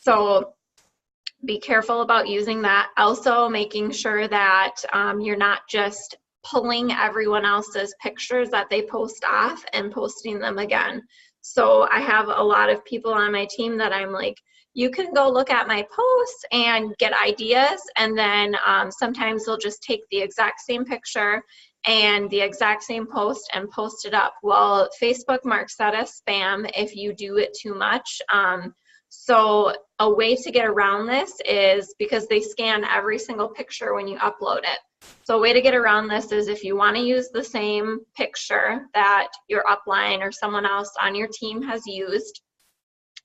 So be careful about using that. Also, making sure that you're not just pulling everyone else's pictures that they post off and posting them again. So I have a lot of people on my team that I'm like, you can go look at my posts and get ideas, and then sometimes they'll just take the exact same picture and the exact same post and post it up. Well, Facebook marks that as spam if you do it too much. So a way to get around this is because they scan every single picture when you upload it. So a way to get around this is if you want to use the same picture that your upline or someone else on your team has used,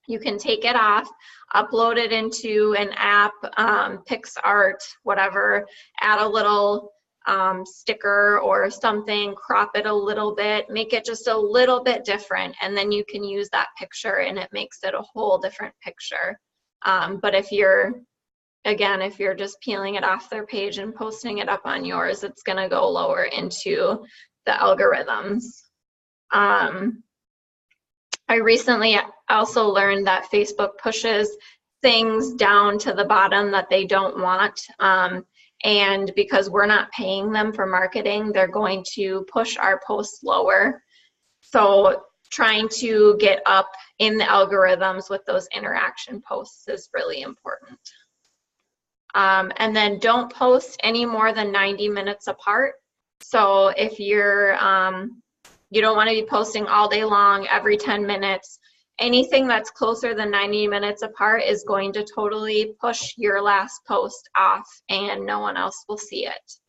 you can take it off, upload it into an app, PixArt, whatever, add a little sticker or something, crop it a little bit, make it just a little bit different, and then you can use that picture and it makes it a whole different picture. But if you're just peeling it off their page and posting it up on yours, it's going to go lower into the algorithms. I recently also learned that Facebook pushes things down to the bottom that they don't want. And because we're not paying them for marketing, they're going to push our posts lower. So trying to get up in the algorithms with those interaction posts is really important. And then don't post any more than 90 minutes apart. So if you're, you don't want to be posting all day long, every 10 minutes, anything that's closer than 90 minutes apart is going to totally push your last post off and no one else will see it.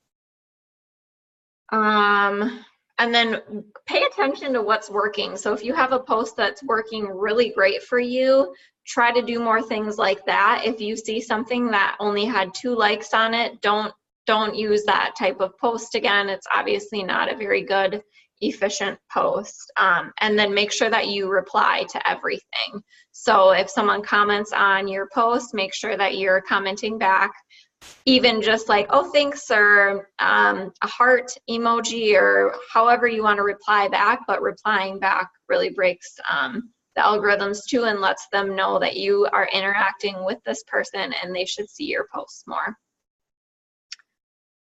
And then pay attention to what's working. So if you have a post that's working really great for you, try to do more things like that. If you see something that only had 2 likes on it, don't use that type of post again. It's obviously not a very good, efficient post. And then make sure that you reply to everything. So if someone comments on your post, make sure that you're commenting back, even just like, oh, thanks, or a heart emoji, or however you want to reply back. But replying back really breaks the algorithms too and lets them know that you are interacting with this person and they should see your posts more.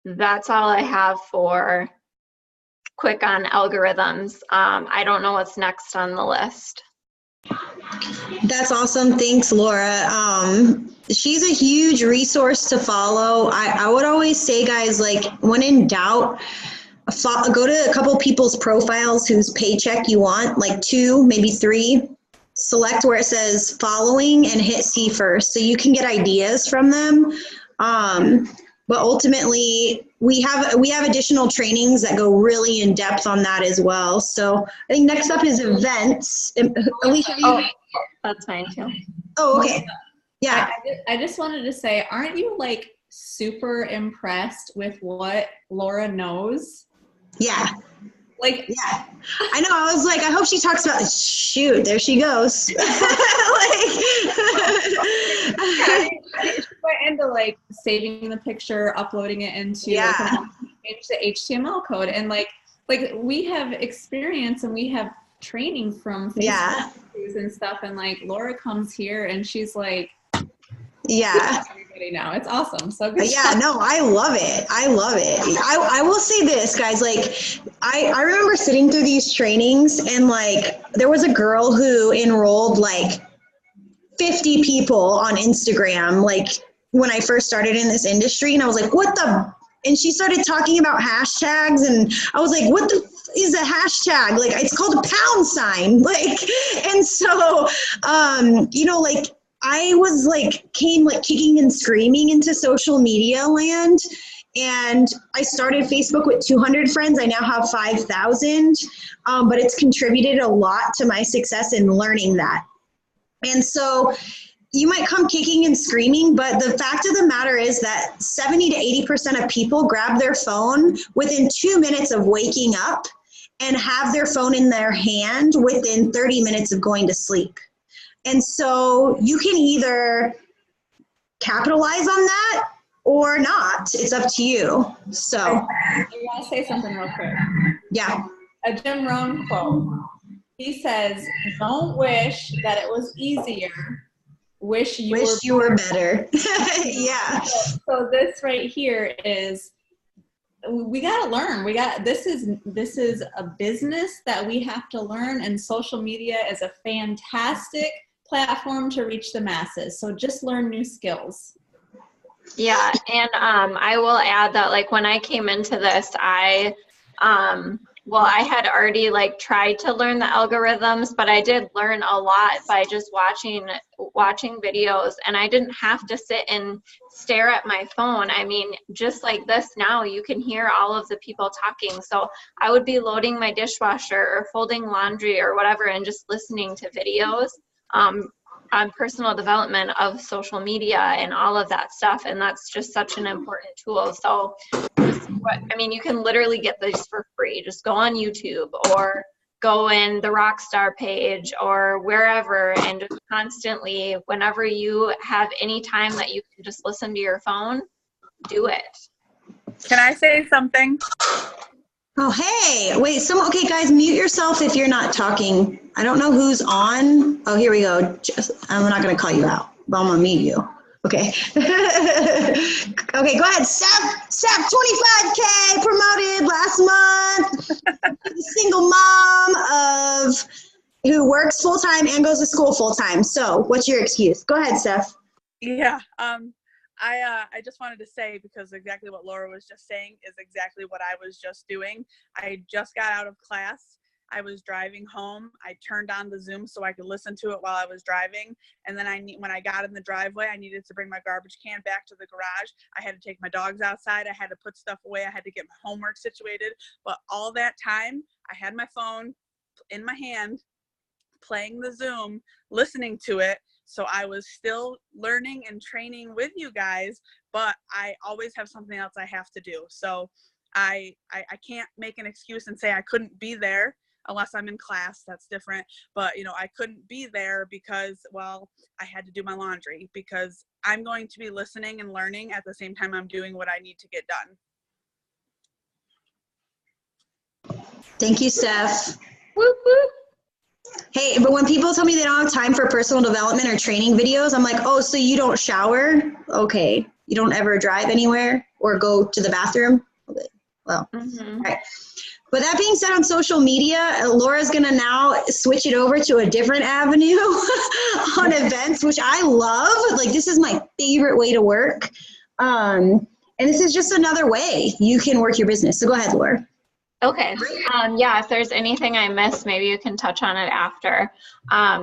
That's all I have for quick on algorithms. I don't know what's next on the list. That's awesome. Thanks, Laura. She's a huge resource to follow. I would always say, guys, like when in doubt, go to a couple people's profiles whose paycheck you want, like 2, maybe 3. Select where it says following and hit see first, so you can get ideas from them. But ultimately, we have additional trainings that go really in depth on that as well. So I think next up is events. Alicia, That's fine too. Oh, okay. Yeah. I just wanted to say, aren't you like super impressed with what Laura knows? Yeah. Like, yeah, I know. I was like, I hope she talks about, shoot, there she goes. She went into like saving the picture, uploading it into the HTML code, and like we have experience and we have training from Facebook and stuff, and like Laura comes here and she's like, everybody now. It's awesome. So good. Yeah, no, I love it. I love it. I will say this, guys, like I remember sitting through these trainings and like there was a girl who enrolled like 50 people on Instagram, like when I first started in this industry, and I was like, what the? And she started talking about hashtags and I was like, what the is a hashtag? Like it's called a pound sign. Like, and so, you know, like I was like, came like kicking and screaming into social media land. And I started Facebook with 200 friends. I now have 5,000, but it's contributed a lot to my success in learning that. And so, you might come kicking and screaming, but the fact of the matter is that 70 to 80% of people grab their phone within 2 minutes of waking up and have their phone in their hand within 30 minutes of going to sleep. And so you can either capitalize on that or not. It's up to you. So I want to say something real quick. yeah. A Jim Rohn quote. He says, "Don't wish that it was easier. Wish you were better." Yeah. So this right here is, we got to learn. This is a business that we have to learn, and social media is a fantastic platform to reach the masses. So just learn new skills. Yeah, and I will add that, like, when I came into this, I had already like tried to learn the algorithms, but I did learn a lot by just watching videos, and I didn't have to sit and stare at my phone. I mean, just like this now, you can hear all of the people talking. So I would be loading my dishwasher or folding laundry or whatever and just listening to videos on personal development of social media and all of that stuff. And that's just such an important tool. So you can literally get these for free. Just go on YouTube or go in the Rockstar page or wherever, and just constantly, whenever you have any time that you can just listen to your phone, do it. Can I say something? Oh, hey, wait, okay, guys, mute yourself if you're not talking. I don't know who's on. Oh, here we go. I'm not going to call you out, but I'm going to mute you. Okay. Okay, go ahead. Steph, 25K promoted last month. Single mom who works full-time and goes to school full-time. So what's your excuse? Go ahead, Steph. Yeah. I just wanted to say, because exactly what Laura was just saying is exactly what I was just doing. I just got out of class. I was driving home. I turned on the Zoom so I could listen to it while I was driving. And then when I got in the driveway, I needed to bring my garbage can back to the garage. I had to take my dogs outside. I had to put stuff away. I had to get my homework situated. But all that time, I had my phone in my hand, playing the Zoom, listening to it. So I was still learning and training with you guys, but I always have something else I have to do. So I can't make an excuse and say I couldn't be there unless I'm in class. That's different. But, I couldn't be there because, well, I had to do my laundry, because I'm going to be listening and learning at the same time I'm doing what I need to get done. Thank you, Steph. Whoop, whoop. Hey, but when people tell me they don't have time for personal development or training videos, I'm like, oh, so you don't shower? Okay. You don't ever drive anywhere or go to the bathroom? Okay. Well, all right. But that being said, on social media, Laura's going to now switch it over to a different avenue on events, which I love. Like, this is my favorite way to work. And this is just another way you can work your business. So go ahead, Laura. Okay. Yeah, if there's anything I missed, maybe you can touch on it after.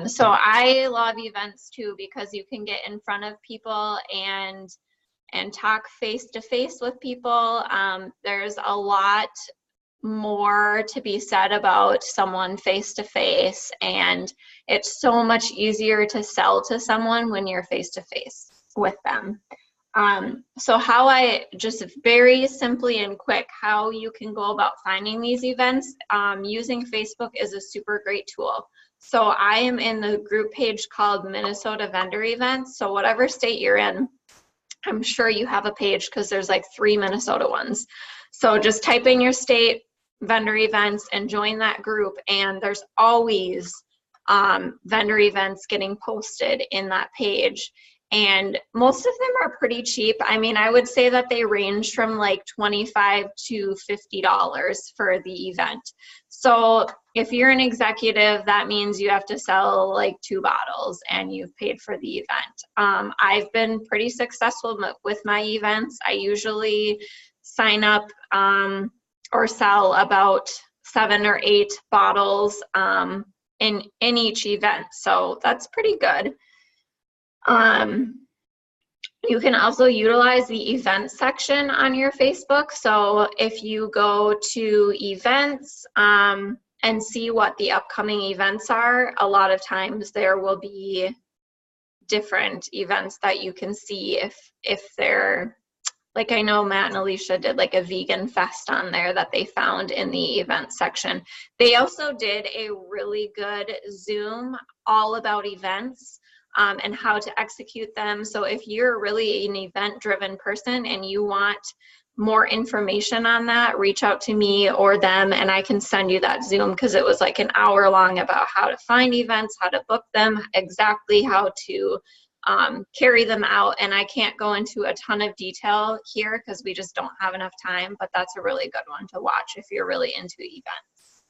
So I love events too, because you can get in front of people and talk face to face with people. There's a lot more to be said about someone face to face, and it's so much easier to sell to someone when you're face to face with them. So how I just very simply and quick, how you can go about finding these events, using Facebook is a super great tool. So I am in the group page called Minnesota Vendor Events. So whatever state you're in, I'm sure you have a page, because there's like 3 Minnesota ones. So just type in your state, vendor events, and join that group. And there's always vendor events getting posted in that page. And most of them are pretty cheap. I mean, I would say that they range from like $25 to $50 for the event. So if you're an executive, that means you have to sell like 2 bottles and you've paid for the event. I've been pretty successful with my events. I usually sign up or sell about 7 or 8 bottles in each event. So that's pretty good. You can also utilize the events section on your Facebook. So if you go to events and see what the upcoming events are, a lot of times there will be different events that you can see if they're, like, I know Matt and Alicia did like a vegan fest on there that they found in the event section. They also did a really good Zoom all about events and how to execute them. So if you're really an event-driven person and you want more information on that, reach out to me or them and I can send you that Zoom, because it was like an hour long about how to find events, how to book them, exactly how to carry them out. And I can't go into a ton of detail here because we just don't have enough time, but that's a really good one to watch if you're really into events.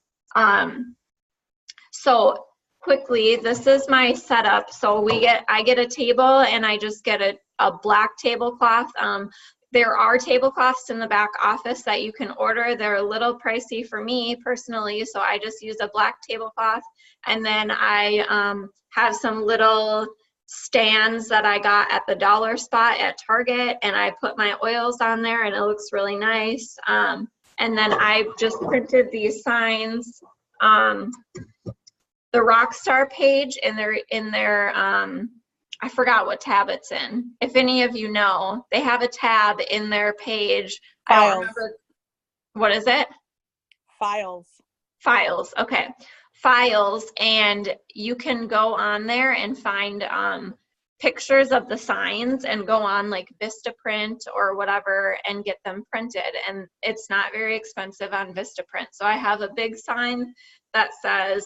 So quickly, this is my setup. So I get a table and I just get a black tablecloth. There are tablecloths in the back office that you can order. They're a little pricey for me personally, so I just use a black tablecloth. And then I have some little stands that I got at the dollar spot at Target, and I put my oils on there and it looks really nice. And then I just printed these signs, the Rockstar page in their I forgot what tab it's in. If any of you know, they have a tab in their page. I don't remember. What is it? Files. Files, okay. Files, and you can go on there and find pictures of the signs and go on like Vistaprint or whatever and get them printed. And it's not very expensive on Vistaprint. So I have a big sign that says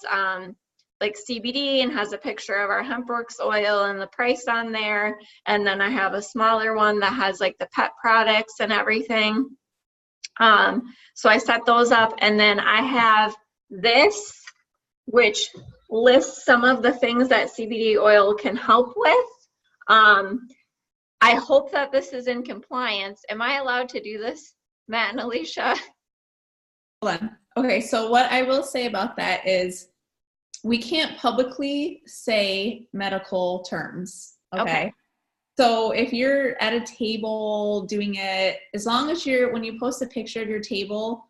like CBD and has a picture of our HempWorks oil and the price on there. And then I have a smaller one that has like the pet products and everything. So I set those up, and then I have this, which lists some of the things that CBD oil can help with. I hope that this is in compliance. Am I allowed to do this, Matt and Alicia? Hold on. Okay, so what I will say about that is we can't publicly say medical terms, okay? So if you're at a table doing it, as long as when you post a picture of your table,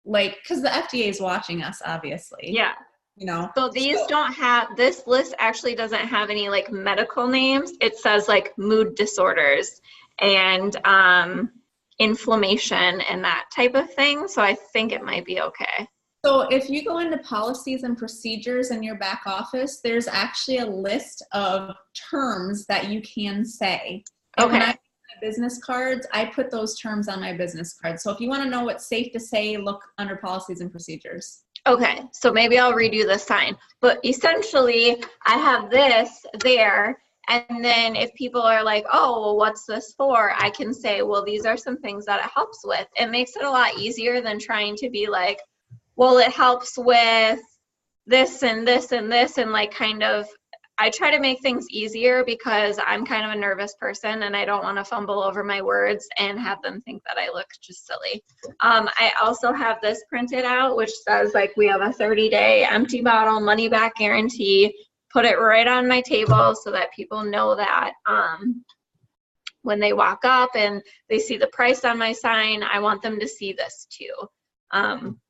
like, because the FDA is watching us, obviously. Yeah. You know? So these don't have, this list actually doesn't have any like medical names. It says like mood disorders and inflammation and that type of thing. So I think it might be okay. So if you go into policies and procedures in your back office, there's actually a list of terms that you can say. And when I put my business cards, I put those terms on my business cards. So if you want to know what's safe to say, look under policies and procedures. Okay, so maybe I'll redo the sign. But essentially, I have this there. And then if people are like, oh, well, what's this for? I can say, well, these are some things that it helps with. It makes it a lot easier than trying to be like, well, it helps with this and this and this, and like kind of, I try to make things easier because I'm kind of a nervous person and I don't want to fumble over my words and have them think that I look just silly. I also have this printed out, which says like we have a 30-day empty bottle money back guarantee. Put it right on my table so that people know that when they walk up and they see the price on my sign, I want them to see this too.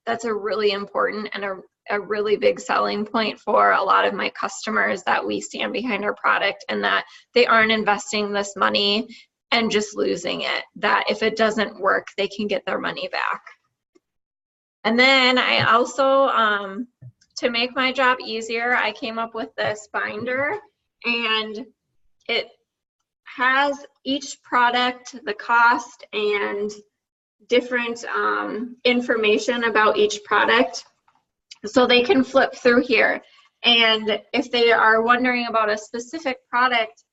That's a really important and a really big selling point for a lot of my customers, that we stand behind our product and that they aren't investing this money and just losing it, that if it doesn't work, they can get their money back. And then I also, to make my job easier, I came up with this binder, and it has each product, the cost, and different information about each product, so they can flip through here. And if they are wondering about a specific product,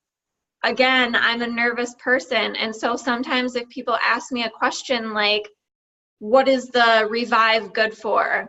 again, I'm a nervous person, and so sometimes if people ask me a question like, what is the Revive good for?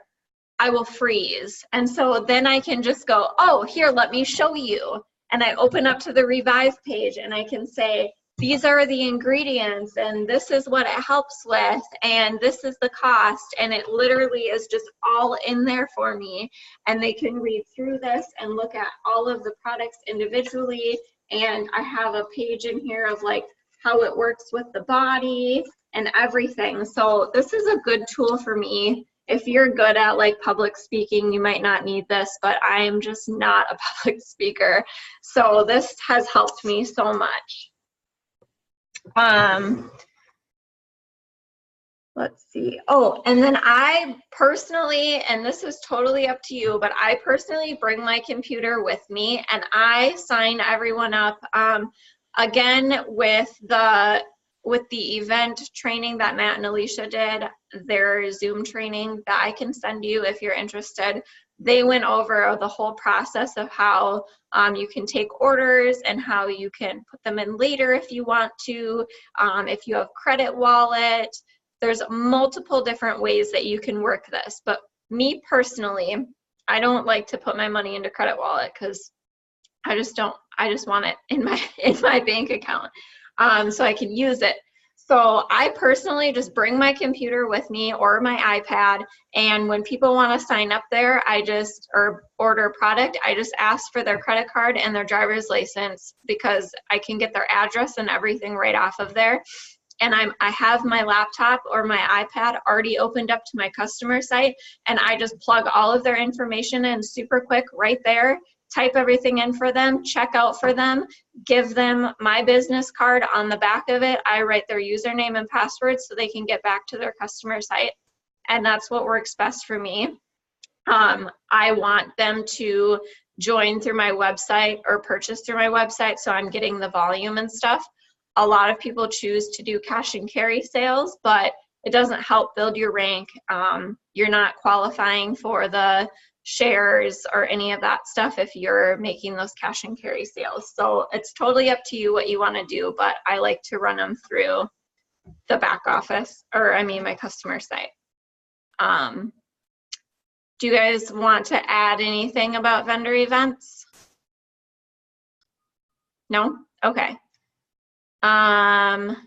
I will freeze. And so then I can just go, oh, here, let me show you. And I open up to the Revive page and I can say, these are the ingredients and this is what it helps with and this is the cost, and it literally is just all in there for me, and they can read through this and look at all of the products individually. And I have a page in here of like how it works with the body and everything. So this is a good tool for me if you're good at like public speaking, you might not need this, but I am just not a public speaker. So this has helped me so much. Let's see. Oh, and then I personally, and this is totally up to you, but I personally bring my computer with me and I sign everyone up. Again, with the event training that Matt and Alicia did, their Zoom training that I can send you if you're interested. They went over the whole process of how you can take orders and how you can put them in later if you want to, if you have credit wallet. There's multiple different ways that you can work this. But me personally, I don't like to put my money into credit wallet because I just want it in my bank account so I can use it. So I personally just bring my computer with me or my iPad, and when people want to sign up there, or order a product, I just ask for their credit card and their driver's license because I can get their address and everything right off of there. And I have my laptop or my iPad already opened up to my customer site, and I just plug all of their information in super quick right there, type everything in for them, check out for them, give them my business card on the back of it. I write their username and password so they can get back to their customer site. And that's what works best for me. I want them to join through my website or purchase through my website, so I'm getting the volume and stuff. A lot of people choose to do cash and carry sales, but it doesn't help build your rank. You're not qualifying for the shares or any of that stuff if you're making those cash and carry sales. So it's totally up to you what you want to do, but I like to run them through the back office, or I mean my customer site. Do you guys want to add anything about vendor events? No? Okay. I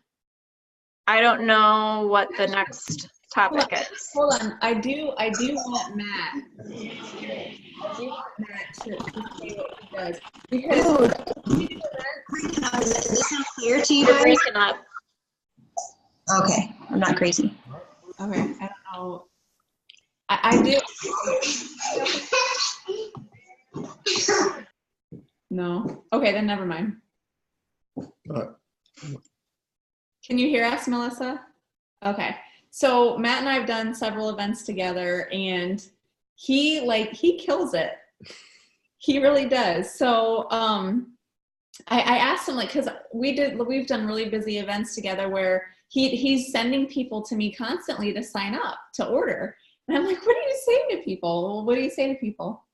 don't know what the next topic is. Hold on. I do want Matt. I do want Matt to say what he does. Because Is this not clear to you You're guys? breaking up. Okay, I'm not crazy. okay, I don't know. I do. No. Okay, then never mind. Can you hear us, Melissa? Okay. So Matt and I have done several events together, and he kills it. He really does. So I asked him, like, because we've done really busy events together where he's sending people to me constantly to sign up to order, and I'm like, what do you say to people? What do you say to people?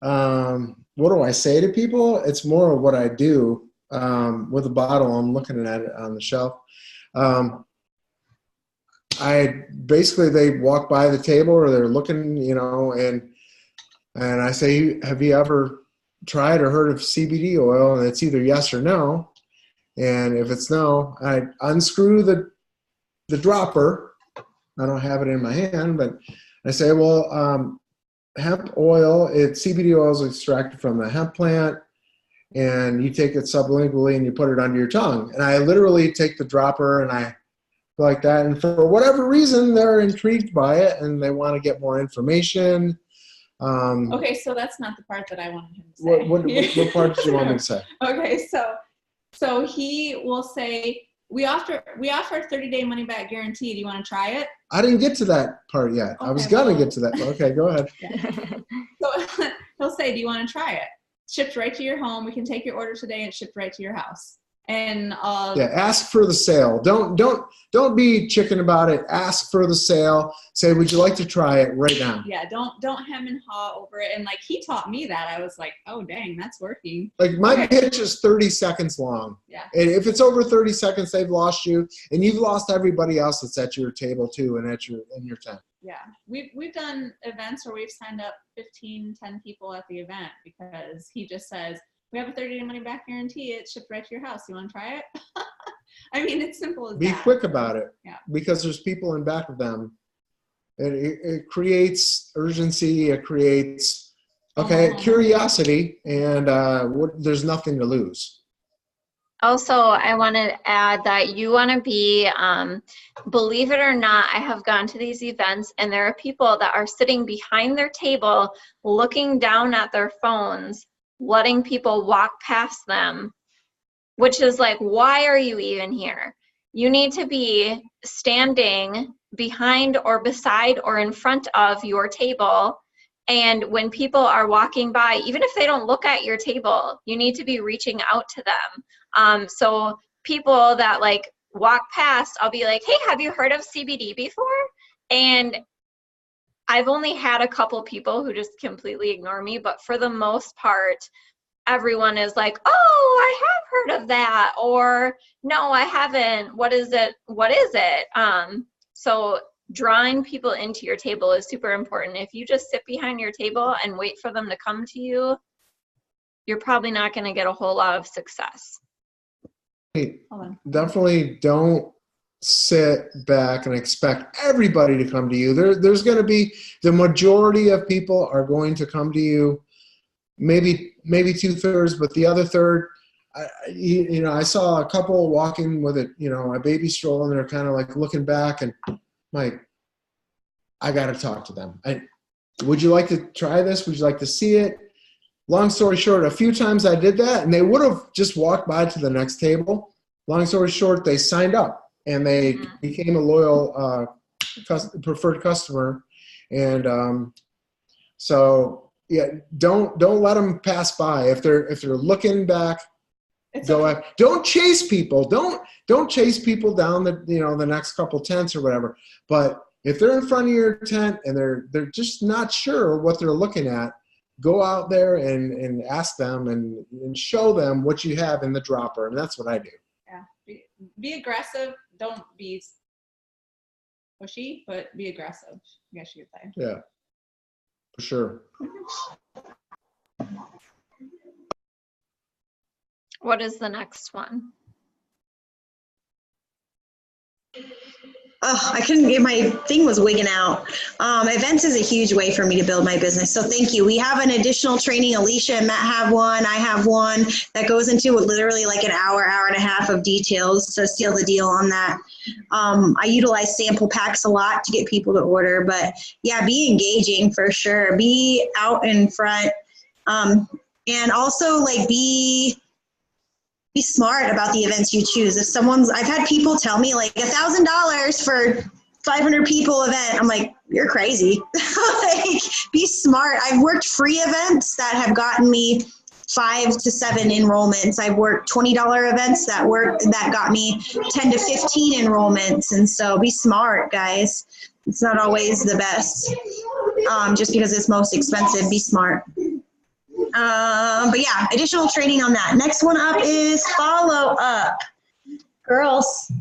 What do I say to people? It's more of what I do. With a bottle, I'm looking at it on the shelf. They walk by the table or they're looking, and I say, have you ever tried or heard of CBD oil? And it's either yes or no. And if it's no, I unscrew the dropper. I don't have it in my hand, but I say, well, hemp oil, CBD oil is extracted from the hemp plant. And you take it sublingually and you put it under your tongue. And I literally take the dropper and I go like that. And for whatever reason, they're intrigued by it and they want to get more information. Okay, so that's not the part that I wanted him to say. What part did you want me to say? Okay, so he will say, we offer a 30-day money-back guarantee. Do you want to try it? I didn't get to that part yet. Okay, I was going to get to that. Okay, go ahead. So he'll say, do you want to try it? Shipped right to your home. We can take your order today and shipped right to your house. And ask for the sale. Don't be chicken about it. Ask for the sale. Say, would you like to try it right now? Yeah, don't hem and haw over it. And like he taught me that. I was like, oh dang, that's working. Like my pitch is 30 seconds long. Yeah. And if it's over 30 seconds, they've lost you, and you've lost everybody else that's at your table too, and in your tent. Yeah, we've done events where we've signed up 10 people at the event because he just says, we have a 30-day money-back guarantee. It's shipped right to your house. You want to try it? I mean, it's simple as Be that. quick about it. Yeah. Because there's people in back of them. It creates urgency. It creates, curiosity, and there's nothing to lose. Also, I want to add that you want to be, believe it or not, I have gone to these events and there are people that are sitting behind their table, looking down at their phones, letting people walk past them, which is like, why are you even here? You need to be standing behind or beside or in front of your table. And when people are walking by, even if they don't look at your table, you need to be reaching out to them. So people that like walk past, I'll be like, hey, have you heard of CBD before? And I've only had a couple people who just completely ignore me, but for the most part, everyone is like, oh, I have heard of that, or no, I haven't. What is it? What is it? So drawing people into your table is super important. If you just sit behind your table and wait for them to come to you, you're probably not going to get a whole lot of success. Hey, Hold on. definitely don't sit back and expect everybody to come to you. There's going to be, the majority of people are going to come to you, maybe 2/3, but the other third, I saw a couple walking with a baby stroller, and they're kind of like looking back, and I'm like, I got to talk to them. Would you like to try this? Would you like to see it? Long story short, a few times I did that, and they would have just walked by to the next table. Long story short, they signed up, and they became a loyal preferred customer. And so, yeah, don't let them pass by. If they're looking back, go okay. after. Don't chase people. Don't chase people down the next couple tents or whatever. But if they're in front of your tent and they're just not sure what they're looking at, go out there and ask them and show them what you have in the dropper. And that's what I do. Yeah. Be aggressive. Don't be pushy, but be aggressive, I guess you could say. Yeah, for sure. What is the next one? Oh, I couldn't get, my thing was wigging out. Events is a huge way for me to build my business. So thank you. We have an additional training. Alicia and Matt have one. I have one that goes into literally like an hour and a half of details to seal the deal on that. I utilize sample packs a lot to get people to order, but yeah, be engaging for sure. Be out in front. And also like be smart about the events you choose. If I've had people tell me like $1,000 for 500 people event. I'm like, you're crazy. Like, be smart. I've worked free events that have gotten me 5 to 7 enrollments. I've worked $20 events that got me 10 to 15 enrollments. And so be smart, guys. It's not always the best. Just because it's most expensive, be smart. But yeah, additional training on that. Next one up is follow up. Girls,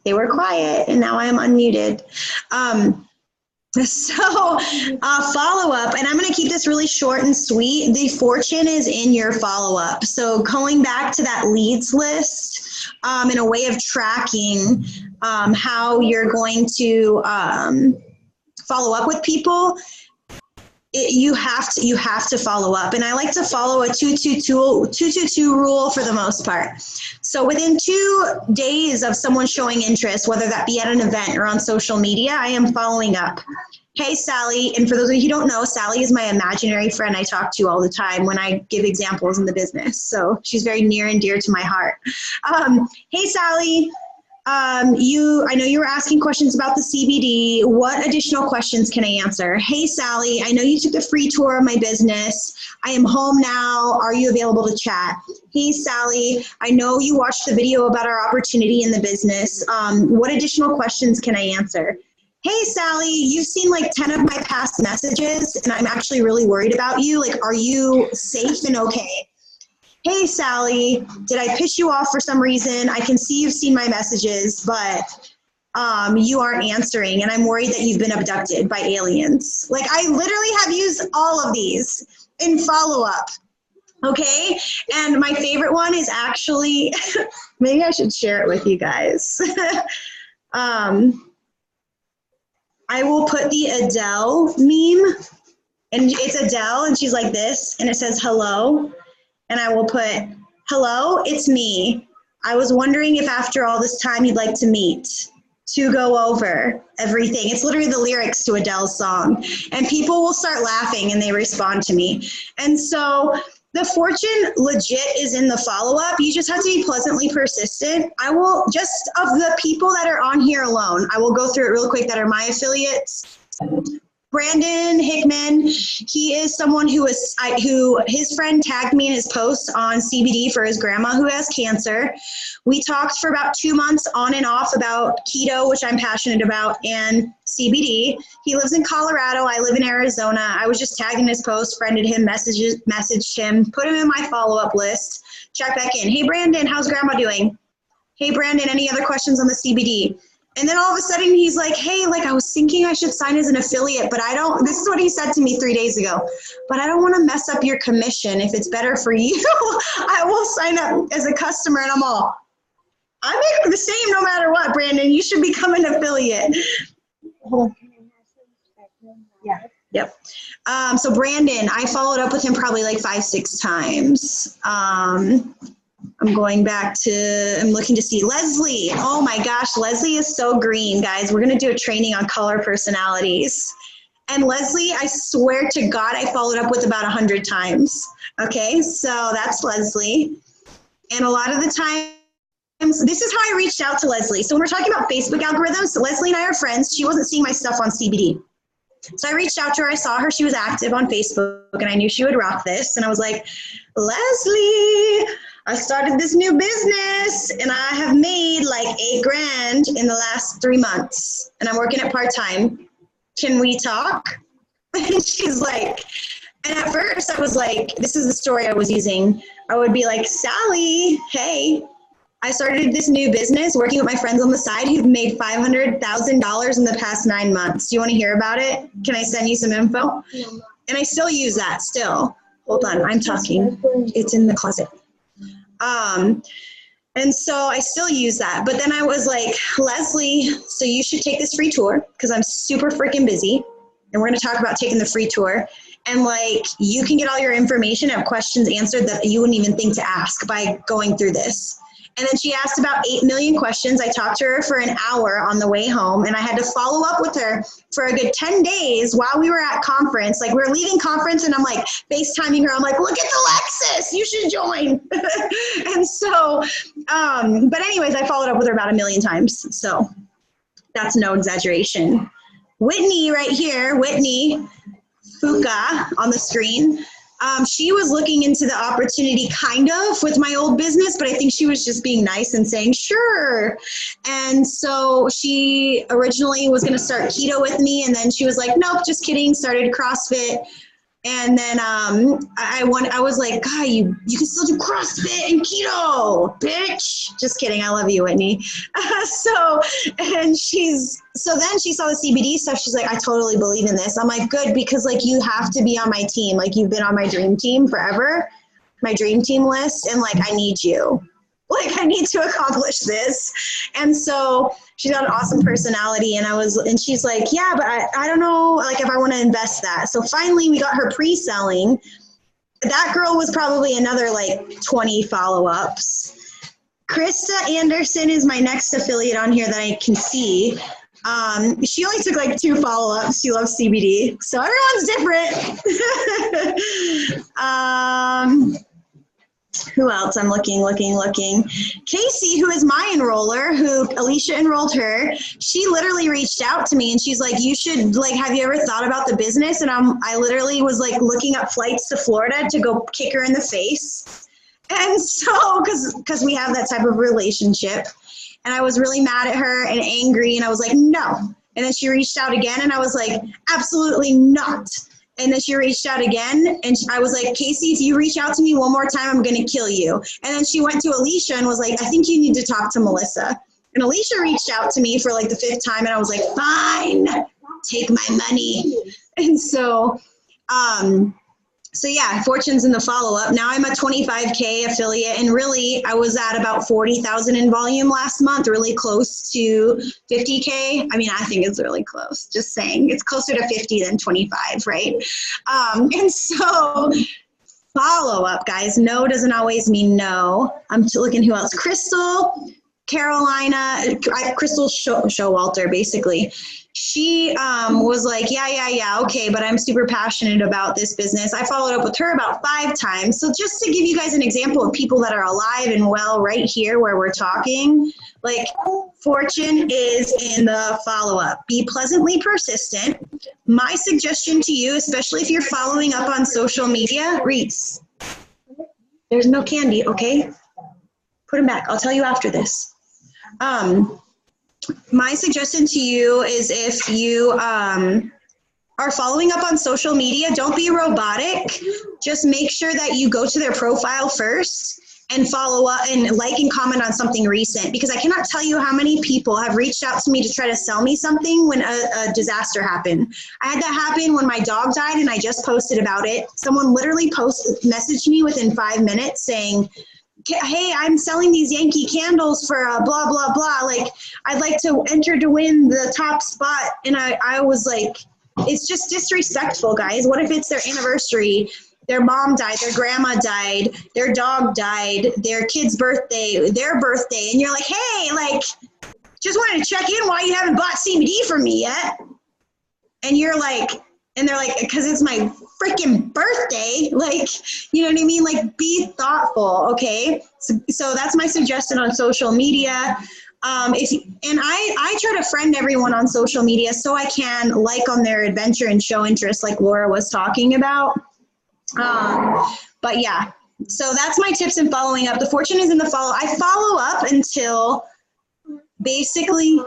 they were quiet and now I am unmuted. Follow up, and I'm going to keep this really short and sweet. The fortune is in your follow up. So going back to that leads list, in a way of tracking how you're going to follow up with people. You have to follow up. And I like to follow a 2-2-2 rule for the most part. So within 2 days of someone showing interest, whether that be at an event or on social media, I am following up. Hey, Sally. And for those of you who don't know, Sally is my imaginary friend I talk to all the time when I give examples in the business. So she's very near and dear to my heart. Hey, Sally. I know you were asking questions about the CBD. What additional questions can I answer? Hey, Sally, I know you took the free tour of my business. I am home now. Are you available to chat? Hey, Sally, I know you watched the video about our opportunity in the business. What additional questions can I answer? Hey, Sally, you've seen like 10 of my past messages, and I'm actually really worried about you. Like, are you safe and okay? Hey, Sally, did I piss you off for some reason? I can see you've seen my messages, but you aren't answering, and I'm worried that you've been abducted by aliens. Like, I literally have used all of these in follow-up, okay? And my favorite one is actually, maybe I should share it with you guys. I will put the Adele meme, and it's Adele, and she's like this, and it says hello. And I will put Hello, it's me. I was wondering if after all this time you'd like to meet, to go over everything. It's literally the lyrics to Adele's song. And people will start laughing and they respond to me. And so the fortune legit is in the follow-up. You just have to be pleasantly persistent. I will, just of the people that are on here alone, I will go through it real quick that are my affiliates. Brandon Hickman, he is someone who his friend tagged me in his post on CBD for his grandma who has cancer. We talked for about 2 months on and off about keto, which I'm passionate about, and CBD. He lives in Colorado. I live in Arizona. I was just tagged in his post, friended him, messaged him, put him in my follow-up list, check back in. Hey, Brandon, how's grandma doing? Hey, Brandon, any other questions on the CBD? And then all of a sudden he's like, hey, like I was thinking I should sign as an affiliate, but this is what he said to me 3 days ago, but I don't want to mess up your commission. If it's better for you, I will sign up as a customer. And I'm all, I make the same no matter what, Brandon. You should become an affiliate. Yeah. Yep. So Brandon, I followed up with him probably like 5-6 times. I'm going back to, I'm looking to see Leslie. Oh my gosh, Leslie is so green, guys. We're going to do a training on color personalities. And Leslie, I swear to God, I followed up with about 100 times. Okay, so that's Leslie. And a lot of the times, this is how I reached out to Leslie. So when we're talking about Facebook algorithms, Leslie and I are friends. She wasn't seeing my stuff on CBD. So I reached out to her. I saw her. She was active on Facebook, and I knew she would rock this. And I was like, Leslie, I started this new business, and I have made like $8,000 in the last 3 months, and I'm working it part-time. Can we talk? And she's like, and at first I was like, this is the story I was using. I would be like, Sally, hey, I started this new business working with my friends on the side who've made $500,000 in the past 9 months. Do you want to hear about it? Can I send you some info? And I still use that still. Hold on, I'm talking. It's in the closet. And so I still use that. But then I was like, Leslie, so you should take this free tour because I'm super freaking busy. And we're going to talk about taking the free tour. And like, you can get all your information and have questions answered that you wouldn't even think to ask by going through this. And then she asked about 8 million questions. I talked to her for an hour on the way home, and I had to follow up with her for a good 10 days while we were at conference. Like, we were leaving conference, and I'm like FaceTiming her. I'm like, look at the Lexus. You should join. And so, but anyways, I followed up with her about 1 million times. So that's no exaggeration. Whitney right here, Whitney Fuka on the screen. She was looking into the opportunity kind of with my old business, but I think she was just being nice and saying, sure. And so she originally was going to start keto with me. And then she was like, nope, just kidding. Started CrossFit. And then I was like, God, you can still do CrossFit and keto, bitch. Just kidding. I love you, Whitney. So then she saw the CBD stuff. She's like, I totally believe in this. I'm like, good, because like you have to be on my team. Like you've been on my dream team forever, my dream team list. And like, I need you. Like I need to accomplish this. And so she's got an awesome personality. And she's like, yeah, but I don't know, like if I want to invest that. So finally we got her pre-selling. That girl was probably another like 20 follow-ups. Krista Anderson is my next affiliate on here that I can see. She only took like 2 follow-ups. She loves CBD. So everyone's different. Who else? I'm looking. Casey, who is my enroller, who Alicia enrolled her, she literally reached out to me and she's like, you should, like, have you ever thought about the business? And I literally was like looking up flights to Florida to go kick her in the face. And so, because we have that type of relationship. And I was really mad at her and angry. And I was like, no. And then she reached out again and I was like, absolutely not. And then she reached out again, and I was like, Casey, if you reach out to me one more time, I'm going to kill you. And then she went to Alicia and was like, I think you need to talk to Melissa. And Alicia reached out to me for like the 5th time, and I was like, fine, take my money. And so, yeah, fortune's in the follow-up. Now I'm a 25K affiliate, and really I was at about 40,000 in volume last month, really close to 50K. I mean, I think it's really close, just saying. It's closer to 50 than 25, right? And so follow up, guys. No doesn't always mean no. I'm looking who else. Crystal, Carolina, Crystal Showalter, basically. She was like, yeah, okay, but I'm super passionate about this business. I followed up with her about 5 times. So just to give you guys an example of people that are alive and well right here where we're talking, like fortune is in the follow-up. Be pleasantly persistent. My suggestion to you, especially if you're following up on social media, Reese, there's no candy, okay? Put them back. I'll tell you after this. My suggestion to you is if you are following up on social media, don't be robotic. Just make sure that you go to their profile first and follow up and like and comment on something recent, because I cannot tell you how many people have reached out to me to try to sell me something when a disaster happened. I had that happen when my dog died and I just posted about it. Someone literally messaged me within 5 minutes saying, hey, I'm selling these Yankee candles for blah, blah, blah. Like, I'd like to enter to win the top spot. And I was like, it's just disrespectful, guys. What if it's their anniversary? Their mom died, their grandma died, their dog died, their kid's birthday, their birthday. And you're like, hey, like, just wanted to check in why you haven't bought CBD from me yet. And you're like, and they're like, because it's my freaking birthday. Like, you know what I mean? Like, be thoughtful, okay? So that's my suggestion on social media. I try to friend everyone on social media so I can like on their adventure and show interest like Laura was talking about. But yeah, so that's my tips in following up. The fortune is in the follow. I follow up until basically,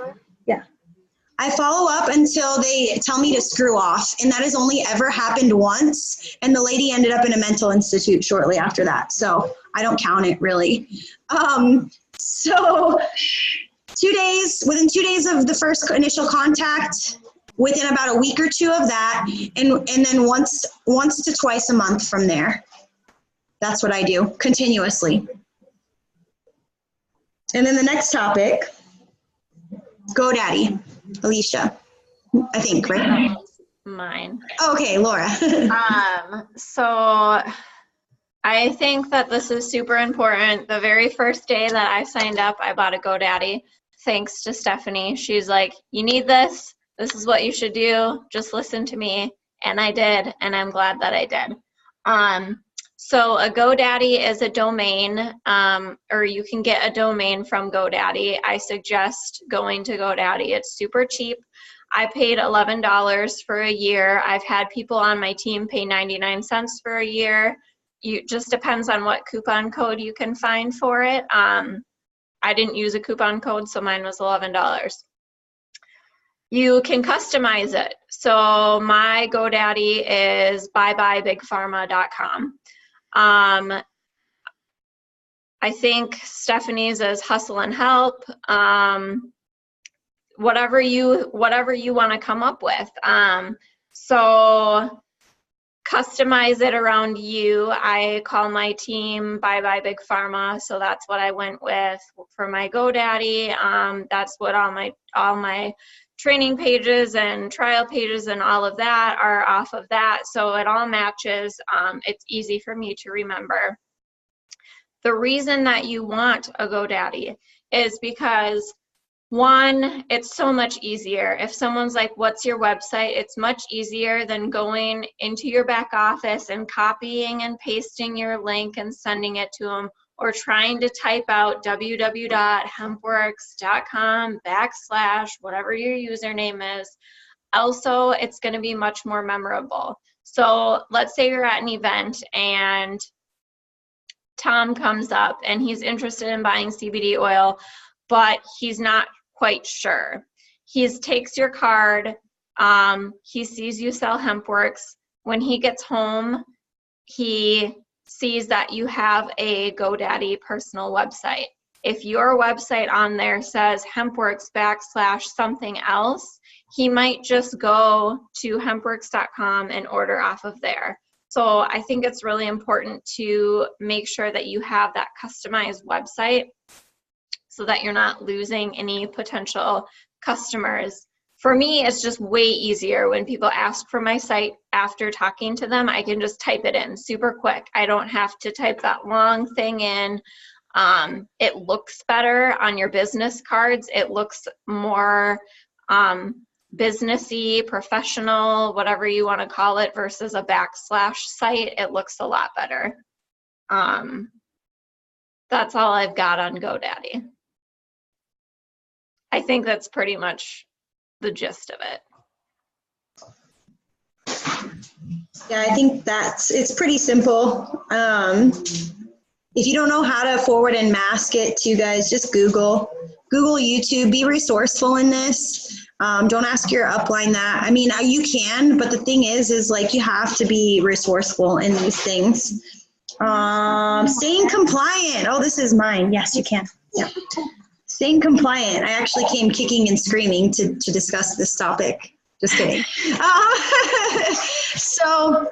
I follow up until they tell me to screw off. And that has only ever happened once. And the lady ended up in a mental institute shortly after that. So I don't count it really. So within 2 days of the first initial contact, within about a week or 2 of that, and then once to twice a month from there. That's what I do continuously. And then the next topic, GoDaddy. Alicia, I think, right? Mine. Okay, Laura. So I think that this is super important. The very first day that I signed up, I bought a GoDaddy, thanks to Stephanie. She's like, you need this. This is what you should do. Just listen to me. And I did, and I'm glad that I did. So a GoDaddy is a domain, or you can get a domain from GoDaddy. I suggest going to GoDaddy. It's super cheap. I paid $11 for a year. I've had people on my team pay 99 cents for a year. It just depends on what coupon code you can find for it. I didn't use a coupon code, so mine was $11. You can customize it. So my GoDaddy is byebyebigpharma.com. I think Stephanie's is Hustle and Help. Whatever you want to come up with. So customize it around you. I call my team Bye Bye Big Pharma, so that's what I went with for my GoDaddy. That's what all my training pages and trial pages and all of that are off of that, so it all matches. It's easy for me to remember. The reason that you want a GoDaddy is because, one, it's so much easier. If someone's like, what's your website? It's much easier than going into your back office and copying and pasting your link and sending it to them, or trying to type out www.hempworks.com / whatever your username is. Also, it's going to be much more memorable. So let's say you're at an event and Tom comes up and he's interested in buying CBD oil, but he's not quite sure. He takes your card, he sees you sell HempWorks. When he gets home, he sees that you have a GoDaddy personal website. If your website on there says HempWorks / something else, he might just go to hempworks.com and order off of there. So I think it's really important to make sure that you have that customized website so that you're not losing any potential customers for me, it's just way easier when people ask for my site after talking to them. I can just type it in super quick. I don't have to type that long thing in. It looks better on your business cards. It looks more businessy, professional, whatever you want to call it, versus a backslash site. It looks a lot better. That's all I've got on GoDaddy. I think that's pretty much the gist of it. Yeah, I think it's pretty simple. If you don't know how to forward and mask it to you guys, just Google, YouTube, be resourceful in this. Don't ask your upline that. I mean, you can, but the thing is like you have to be resourceful in these things. Staying compliant. Oh, this is mine. Yes, you can. Yeah. Staying compliant. I actually came kicking and screaming to discuss this topic. Just kidding. So,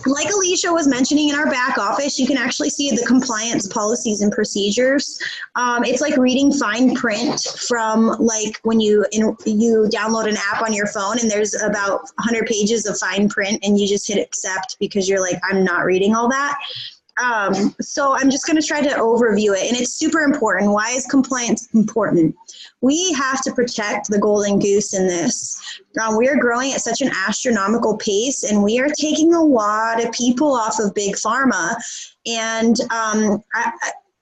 like Alicia was mentioning, in our back office, you can actually see the compliance policies and procedures. It's like reading fine print from like when you download an app on your phone and there's about 100 pages of fine print and you just hit accept because you're like, I'm not reading all that. So I'm just going to try to overview it, and it's super important. Why is compliance important? We have to protect the golden goose in this. We are growing at such an astronomical pace, and we are taking a lot of people off of big pharma. And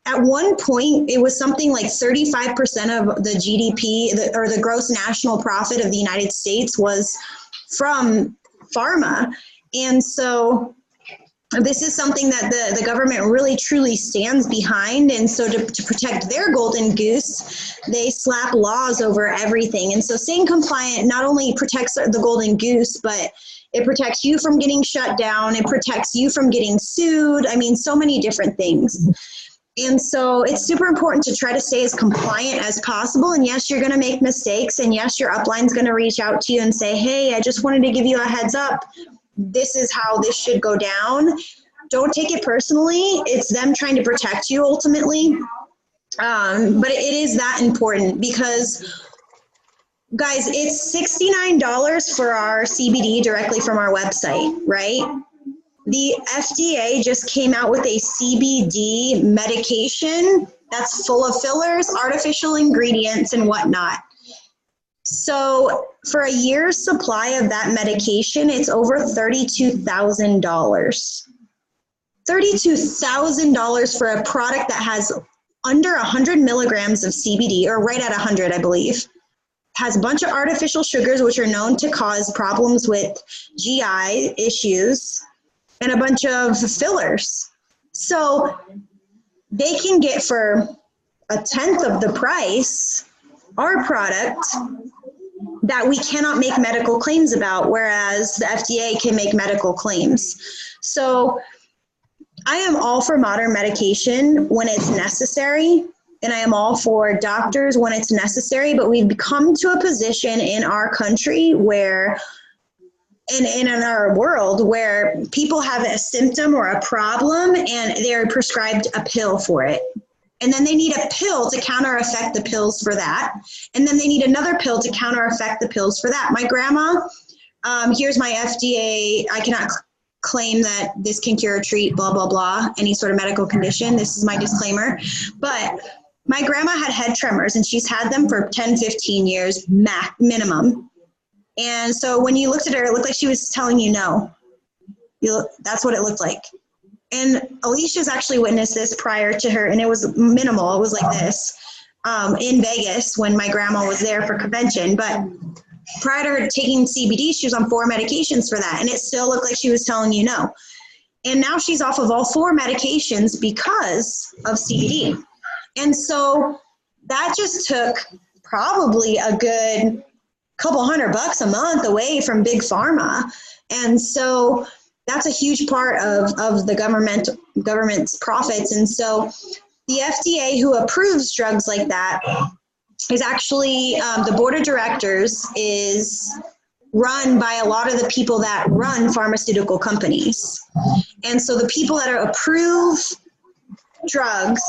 at one point, it was something like 35% of the GDP, or the gross national profit of the United States, was from pharma. And so this is something that the government really truly stands behind. And so to protect their golden goose, they slap laws over everything. And so staying compliant not only protects the golden goose, but it protects you from getting shut down. It protects you from getting sued. I mean, so many different things. And so it's super important to try to stay as compliant as possible. And yes, you're going to make mistakes. And yes, your upline's going to reach out to you and say, hey, I just wanted to give you a heads up. This is how this should go down. Don't take it personally. It's them trying to protect you ultimately. But it is that important because, guys, it's $69 for our CBD directly from our website, right? The FDA just came out with a CBD medication that's full of fillers, artificial ingredients, and whatnot. So for a year's supply of that medication, it's over $32,000. $32,000 for a product that has under 100 milligrams of CBD, or right at 100, I believe. Has a bunch of artificial sugars, which are known to cause problems with GI issues, and a bunch of fillers. So they can get for a tenth of the price our product that we cannot make medical claims about, whereas the FDA can make medical claims. So I am all for modern medication when it's necessary, and I am all for doctors when it's necessary, but we've come to a position in our country where, and in our world, where people have a symptom or a problem and they're prescribed a pill for it. And then they need a pill to counter-effect the pills for that. And then they need another pill to counter-effect the pills for that. My grandma, here's my FDA, I cannot claim that this can cure or treat blah, blah, blah, any sort of medical condition. This is my disclaimer. But my grandma had head tremors, and she's had them for 10, 15 years minimum. And so when you looked at her, it looked like she was telling you no. That's what it looked like. And Alicia's actually witnessed this prior to her, and it was minimal. It was like this in Vegas when my grandma was there for convention. But prior to her taking CBD, she was on 4 medications for that, and it still looked like she was telling you no. And now she's off of all 4 medications because of CBD. And so that just took probably a good couple $100 a month away from big pharma. And so that's a huge part of the government's profits. And so the FDA, who approves drugs like that, is actually, the board of directors is run by a lot of the people that run pharmaceutical companies. And so the people that approve drugs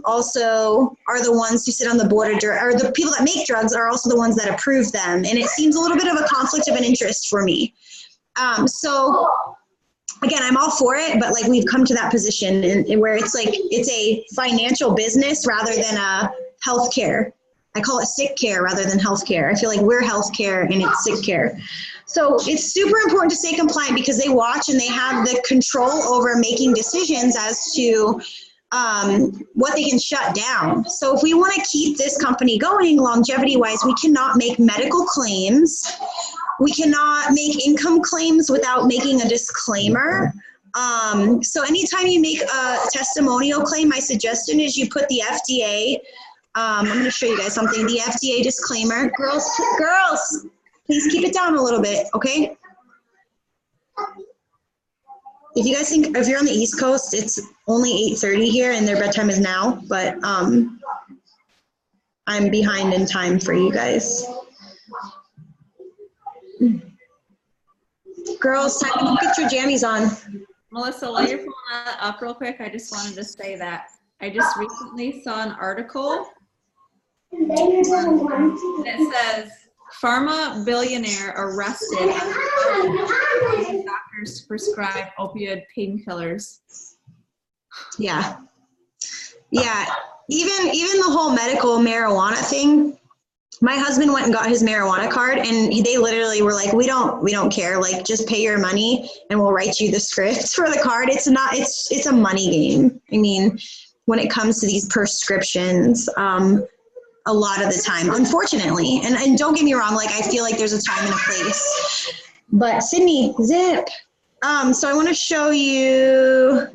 also are the ones who sit on the board of or the people that make drugs are also the ones that approve them. And it seems a little bit of a conflict of an interest for me. So again, I'm all for it, but like we've come to that position and where it's like, it's a financial business rather than a healthcare. I call it sick care rather than healthcare. I feel like we're healthcare and it's sick care. So it's super important to stay compliant because they watch and they have the control over making decisions as to what they can shut down. So if we want to keep this company going longevity-wise, we cannot make medical claims. We cannot make income claims without making a disclaimer. So anytime you make a testimonial claim, my suggestion is you put the FDA, I'm going to show you guys something, the FDA disclaimer. Girls, please keep it down a little bit, okay? If you guys think, if you're on the East Coast, it's only 8:30 here and their bedtime is now, but I'm behind in time for you guys. Girls, time to get your jammies on. Melissa, while you're pulling that up real quick, I just wanted to say that I just recently saw an article that says pharma billionaire arrested after doctors to prescribe opioid painkillers. Yeah. Even the whole medical marijuana thing. My husband went and got his marijuana card and they literally were like, we don't care. Like, just pay your money and we'll write you the script for the card. It's a money game. I mean, when it comes to these prescriptions, a lot of the time, unfortunately, and don't get me wrong, like I feel like there's a time and a place, but Sydney, zip. So I want to show you,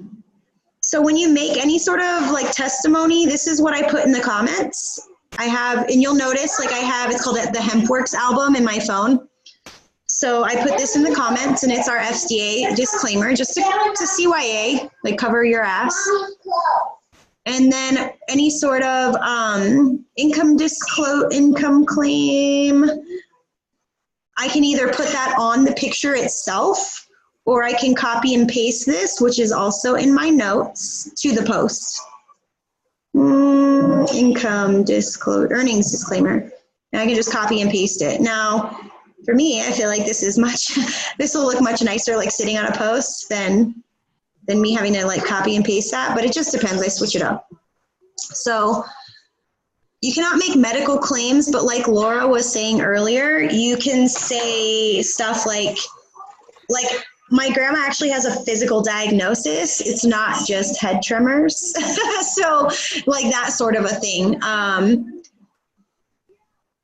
so when you make any sort of like testimony, this is what I put in the comments. I have, and you'll notice like it's called the HempWorks album in my phone. So I put this in the comments and it's our FDA disclaimer, just to CYA, like cover your ass. And then any sort of income claim, I can either put that on the picture itself or I can copy and paste this, which is also in my notes, to the post. Income disclosure, earnings disclaimer. And I can just copy and paste it. Now, for me, I feel like this will look much nicer like sitting on a post than me having to like copy and paste that, but it just depends. I switch it up. So you cannot make medical claims, but like Laura was saying earlier, you can say stuff like my grandma actually has a physical diagnosis. It's not just head tremors. So like that sort of a thing.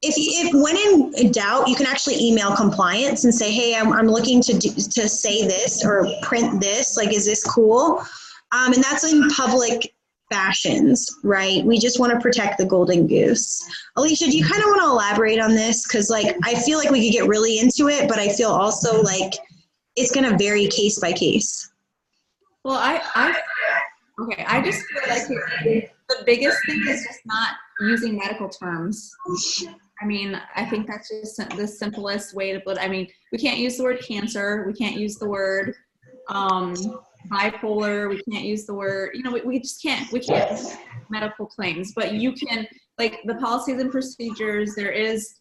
If when in doubt, you can actually email compliance and say, hey, I'm looking to say this or print this, like, is this cool? And that's in public fashions, right? We just want to protect the golden goose. Alicia, do you kind of want to elaborate on this? Because like, I feel like we could get really into it, but I feel also like it's going to vary case by case. Well, I just feel like the biggest thing is just not using medical terms. I mean, I think that's just the simplest way to put it. I mean, we can't use the word cancer. We can't use the word bipolar. We can't use the word, we just can't. We can't use medical claims. But you can, like the policies and procedures, there is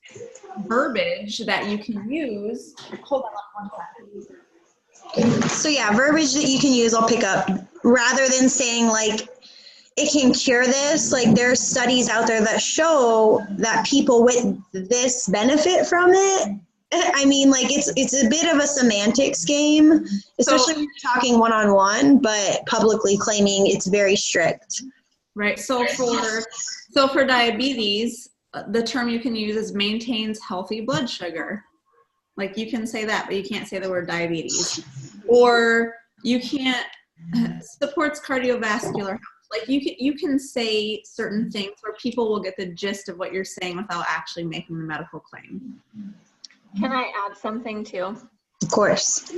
verbiage that you can use. Hold on 1 second. So yeah, verbiage that you can use, I'll pick up. Rather than saying like, it can cure this, like there's studies out there that show that people with this benefit from it. I mean, like it's a bit of a semantics game, especially when you're talking one-on-one, but publicly claiming it's very strict. Right. So for diabetes, the term you can use is maintains healthy blood sugar. Like you can say that, but you can't say the word diabetes. Or you can't supports cardiovascular health. Like you can say certain things where people will get the gist of what you're saying without actually making the medical claim. Can I add something too? Of course.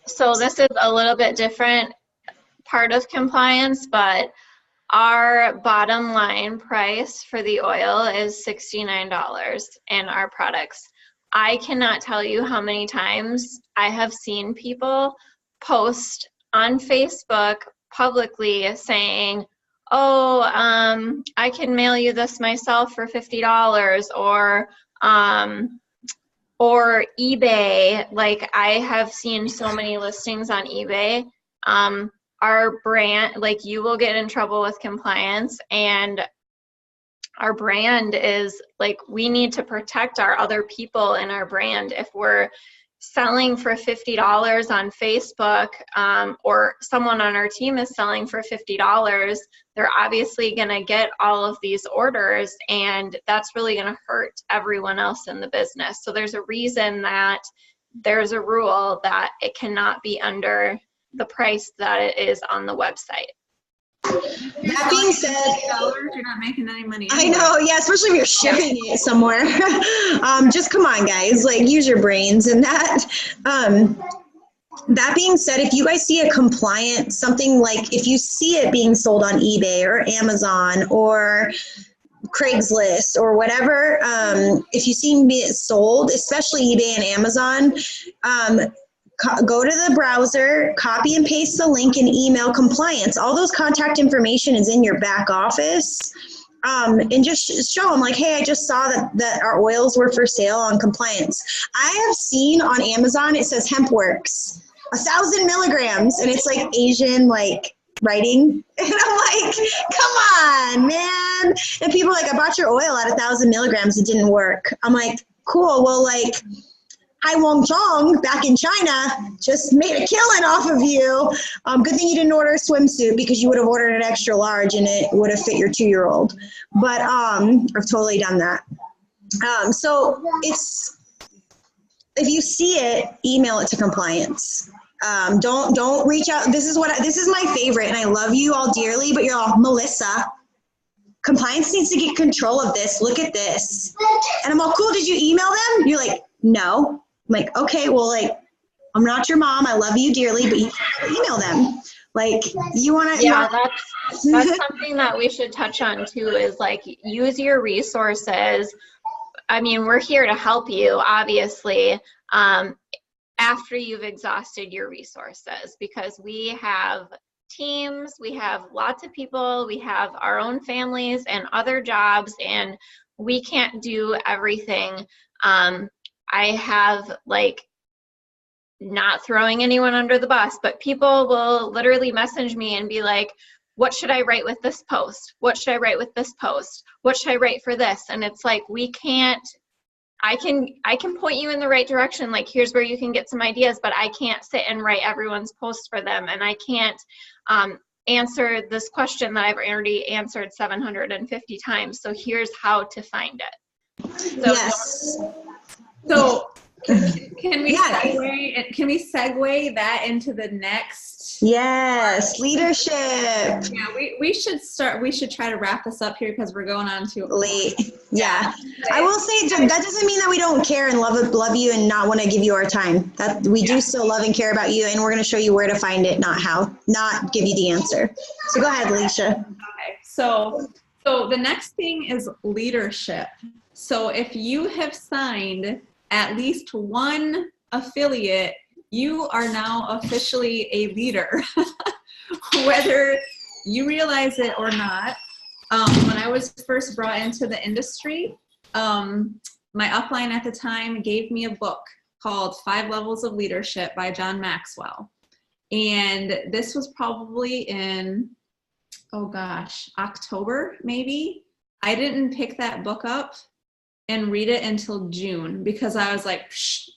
So this is a little bit different part of compliance, but our bottom line price for the oil is $69 in our products. I cannot tell you how many times I have seen people post on Facebook publicly saying, oh, I can mail you this myself for $50, or eBay. Like, I have seen so many listings on eBay. Our brand, like, you will get in trouble with compliance, and our brand is like, we need to protect our other people in our brand. If we're selling for $50 on Facebook, or someone on our team is selling for $50, they're obviously going to get all of these orders, and that's really going to hurt everyone else in the business. So there's a reason that there's a rule that it cannot be under the price that it is on the website. That being said, you're not making any money. I know, yeah, especially if you're shipping it somewhere. Just come on, guys, like, use your brains and that. That being said, if you guys see a compliant, something like, if you see it being sold on eBay or Amazon or Craigslist or whatever, if you see it sold, especially eBay and Amazon, go to the browser, copy and paste the link, and email compliance. All those contact information is in your back office. And just show them, like, hey, I just saw that our oils were for sale on compliance. I have seen on Amazon, it says HempWorks, 1,000 milligrams, and it's like Asian, like, writing. And I'm like, come on, man. And people are like, I bought your oil at 1,000 milligrams. It didn't work. I'm like, cool. Well, like, Hai Wong Chong back in China just made a killing off of you. Good thing you didn't order a swimsuit, because you would have ordered an extra large and it would have fit your 2-year-old. But I've totally done that. So it's, if you see it, email it to compliance. Don't reach out. This is my favorite, and I love you all dearly, but you're all, Melissa, compliance needs to get control of this. Look at this. And I'm all, cool. Did you email them? You're like, no. I'm like, okay, well, like, I'm not your mom. I love you dearly, but you can't email them. Like, you want to. Yeah, that's something that we should touch on too, is like, use your resources. I mean, we're here to help you, obviously, after you've exhausted your resources, because we have teams, we have lots of people, we have our own families and other jobs, and we can't do everything. I have, like, not throwing anyone under the bus, but people will literally message me and be like, what should I write with this post? What should I write with this post? What should I write for this? And it's like, we can't, I can point you in the right direction. Like, here's where you can get some ideas, but I can't sit and write everyone's post for them. And I can't answer this question that I've already answered 750 times. So here's how to find it. So yes. So can we segue that into the next? Yes, leadership. Yeah, we should try to wrap this up here, because we're going on to late. Yeah. I will say that doesn't mean that we don't care and love you and not want to give you our time. That we do still love and care about you, and we're going to show you where to find it, not how, not give you the answer. So go ahead, Alicia. Okay. So the next thing is leadership. So if you have signed at least one affiliate, you are now officially a leader, whether you realize it or not. When I was first brought into the industry, my upline at the time gave me a book called 5 Levels of Leadership by John Maxwell. And this was probably in, October, maybe. I didn't pick that book up and read it until June, because I was like,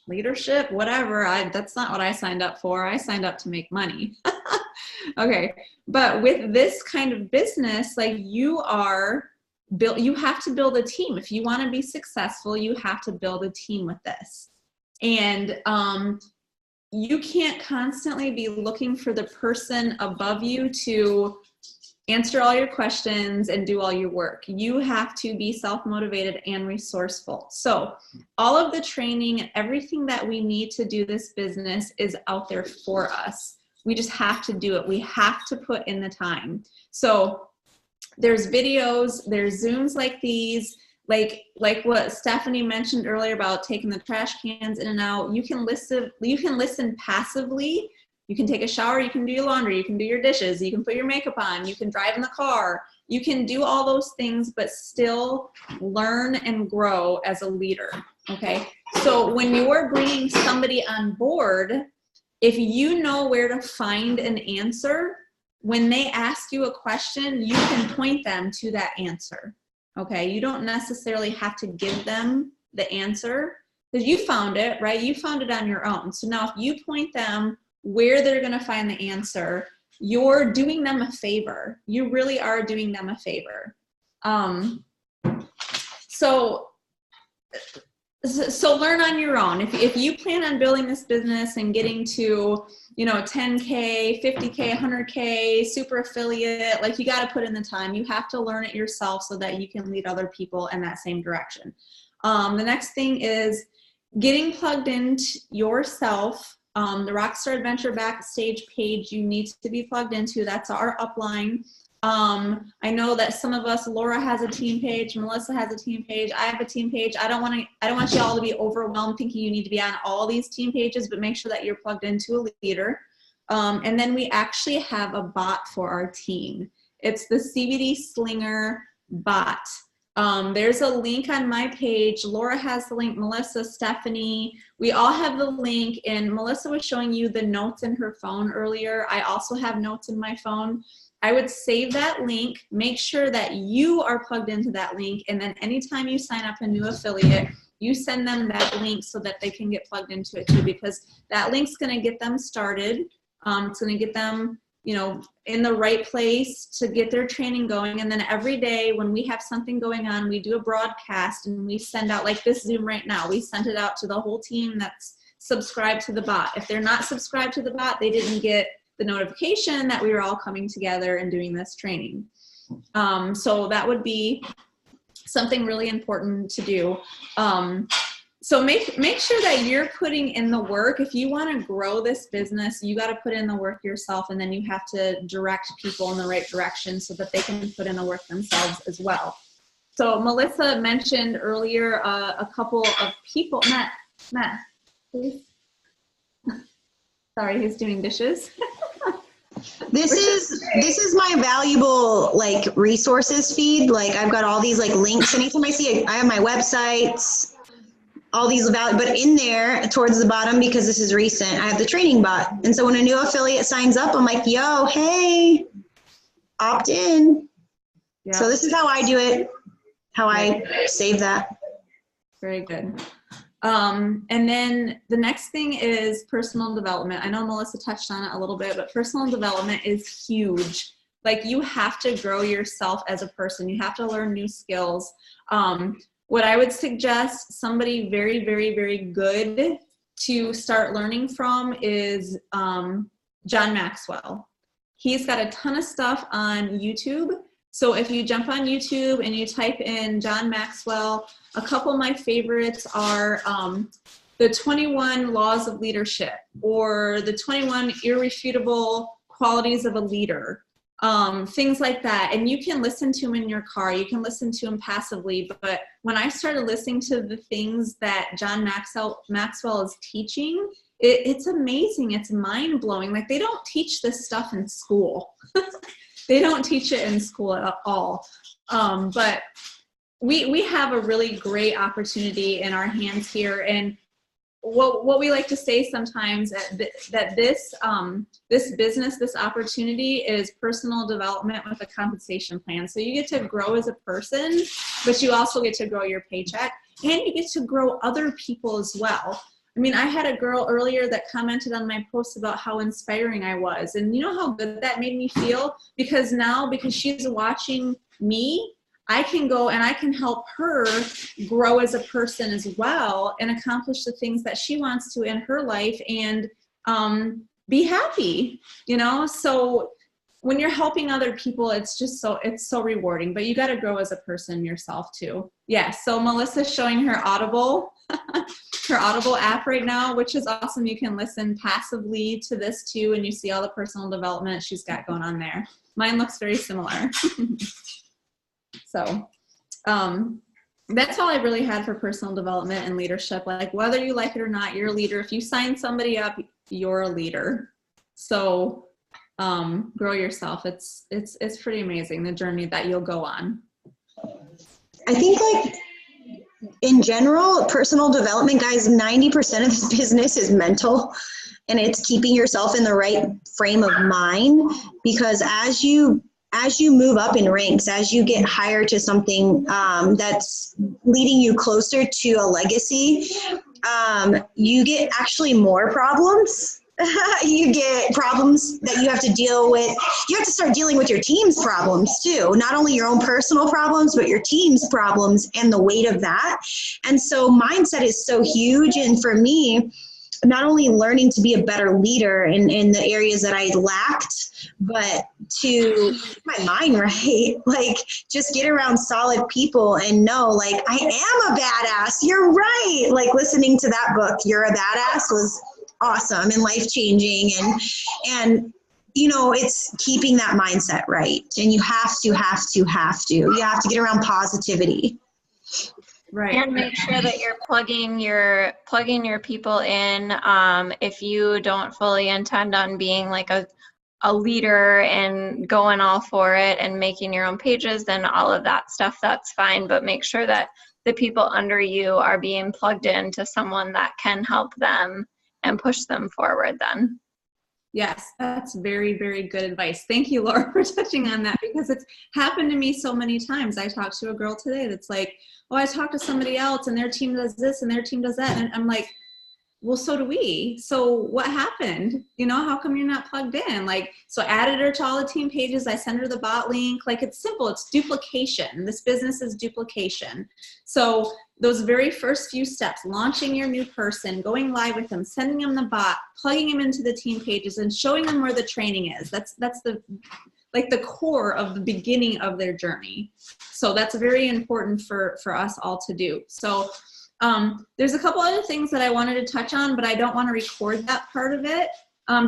leadership, whatever. That's not what I signed up for. I signed up to make money. Okay. But with this kind of business, like, you have to build a team. If you want to be successful, you have to build a team with this. And you can't constantly be looking for the person above you to answer all your questions and do all your work. You have to be self-motivated and resourceful. So all of the training and everything that we need to do this business is out there for us. We just have to do it. We have to put in the time. So there's videos, there's Zooms like these, like what Stephanie mentioned earlier about taking the trash cans in and out. You can listen passively You can take a shower, you can do your laundry, you can do your dishes, you can put your makeup on, you can drive in the car, you can do all those things, but still learn and grow as a leader, okay? So when you're bringing somebody on board, if you know where to find an answer, when they ask you a question, you can point them to that answer, okay? You don't necessarily have to give them the answer because you found it, right? You found it on your own. So now if you point them where they're gonna find the answer, you're doing them a favor. You really are doing them a favor. So learn on your own. If you plan on building this business and getting to, 10K, 50K, 100K, super affiliate, like you got to put in the time. You have to learn it yourself so that you can lead other people in that same direction. The next thing is getting plugged into yourself. The Rockstar Adventure Backstage page you need to be plugged into. That's our upline. I know that some of us, Laura has a team page, Melissa has a team page, I have a team page. I don't want you all to be overwhelmed thinking you need to be on all these team pages, but make sure that you're plugged into a leader. And then we actually have a bot for our team. It's the CBD Slinger bot. There's a link on my page. Laura has the link, Melissa, Stephanie. We all have the link, and Melissa was showing you the notes in her phone earlier. I also have notes in my phone. I would save that link, make sure that you are plugged into that link, and then anytime you sign up a new affiliate, you send them that link so that they can get plugged into it too, because that link's gonna get them started. It's gonna get them in the right place to get their training going. And then every day when we have something going on, we do a broadcast and we send out, like this Zoom right now, we sent it out to the whole team that's subscribed to the bot. If they're not subscribed to the bot, they didn't get the notification that we were all coming together and doing this training. So that would be something really important to do. So make sure that you're putting in the work. If you want to grow this business, you got to put in the work yourself, and then you have to direct people in the right direction so that they can put in the work themselves as well. So Melissa mentioned earlier a couple of people. Matt, please. Sorry, he's doing dishes. This is my valuable resources feed. I've got all these links. Anytime I see it, I have my websites, all these but in there towards the bottom, because this is recent, I have the training bot. And so when a new affiliate signs up, I'm like, yo, hey, opt in. Yeah. So this is how I do it, how I save that. Very good. And then the next thing is personal development. I know Melissa touched on it a little bit, but personal development is huge. You have to grow yourself as a person. You have to learn new skills. What I would suggest somebody very, very, very good to start learning from is John Maxwell. He's got a ton of stuff on YouTube. So if you jump on YouTube and you type in John Maxwell, a couple of my favorites are the 21 Laws of Leadership, or the 21 Irrefutable Qualities of a Leader. Things like that. And you can listen to them in your car. You can listen to them passively. But when I started listening to the things that John Maxwell is teaching, it's amazing. It's mind-blowing. They don't teach this stuff in school. They don't teach it in school at all. But we have a really great opportunity in our hands here. And what we like to say sometimes that this business, this opportunity is personal development with a compensation plan. So you get to grow as a person, but you also get to grow your paycheck, and you get to grow other people as well. I mean, I had a girl earlier that commented on my post about how inspiring I was. And you know how good that made me feel? Because now, because she's watching me, I can go and I can help her grow as a person as well and accomplish the things that she wants to in her life and be happy, So when you're helping other people, it's so rewarding, but you got to grow as a person yourself too. Yeah. So Melissa's showing her Audible, her Audible app right now, which is awesome. You can listen passively to this too, and you see all the personal development she's got going on there. Mine looks very similar. So that's all I really had for personal development and leadership. Whether you like it or not, you're a leader. If you sign somebody up, you're a leader. So grow yourself. It's pretty amazing, the journey that you'll go on. I think like in general, personal development, guys, 90% of this business is mental, and it's keeping yourself in the right frame of mind, because as you move up in ranks, as you get higher to something that's leading you closer to a legacy, you get actually more problems. You get problems that you have to deal with. You have to start dealing with your team's problems too. Not only your own personal problems, but your team's problems and the weight of that. And so mindset is so huge. And for me, not only learning to be a better leader in the areas that I lacked, but to keep my mind right, like just get around solid people and know, like, I am a badass. You're right. Like listening to that book, You're a Badass, was awesome and life-changing. And you know, it's keeping that mindset right. And you have to get around positivity. Right. And make sure that you're plugging your people in. If you don't fully intend on being like a leader and going all for it and making your own pages, then all of that stuff, that's fine. But make sure that the people under you are being plugged into someone that can help them and push them forward then. Yes, that's very, very good advice. Thank you, Laura, for touching on that, because it's happened to me so many times. I talked to a girl today that's like, oh, I talked to somebody else and their team does this and their team does that. And I'm like, well, so do we. So what happened? You know, how come you're not plugged in? Like, so I added her to all the team pages. I send her the bot link. Like, it's simple. It's duplication. This business is duplication. So those very first few steps, launching your new person, going live with them, sending them the bot, plugging them into the team pages, and showing them where the training is. That's the core of the beginning of their journey. So that's very important for us all to do. So there's a couple other things that I wanted to touch on, but I don't want to record that part of it.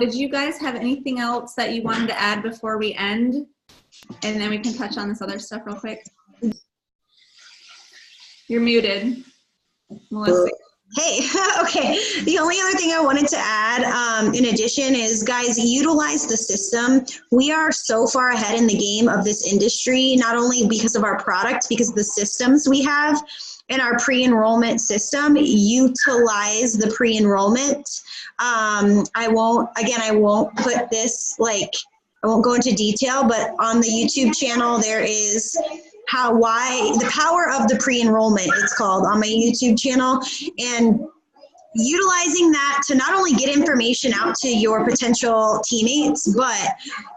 Did you guys have anything else that you wanted to add before we end? And then we can touch on this other stuff real quick. You're muted, Melissa. Hey, okay. The only other thing I wanted to add in addition is, guys, utilize the system. We are so far ahead in the game of this industry, not only because of our product, because of the systems we have in our pre-enrollment system. Utilize the pre-enrollment. I won't put this, like, I won't go into detail, but on the YouTube channel, there is the power of the pre-enrollment, it's called, on my YouTube channel, and utilizing that to not only get information out to your potential teammates, but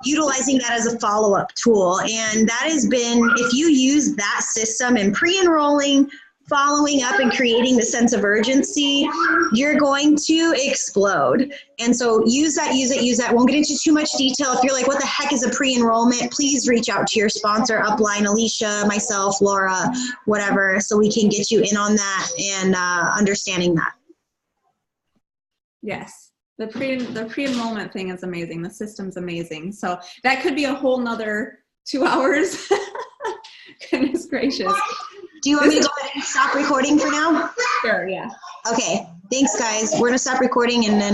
utilizing that as a follow-up tool. And that has been, if you use that system in pre-enrolling, following up, and creating the sense of urgency, you're going to explode. And so use that. Won't get into too much detail. If you're like, what the heck is a pre-enrollment? Please reach out to your sponsor, Upline, Alicia, myself, Laura, whatever, so we can get you in on that and understanding that. Yes. The pre-enrollment thing is amazing. The system's amazing. So that could be a whole nother 2 hours. Goodness gracious. Do you want me to go ahead and stop recording for now? Sure, yeah. Okay. Thanks, guys. We're going to stop recording and then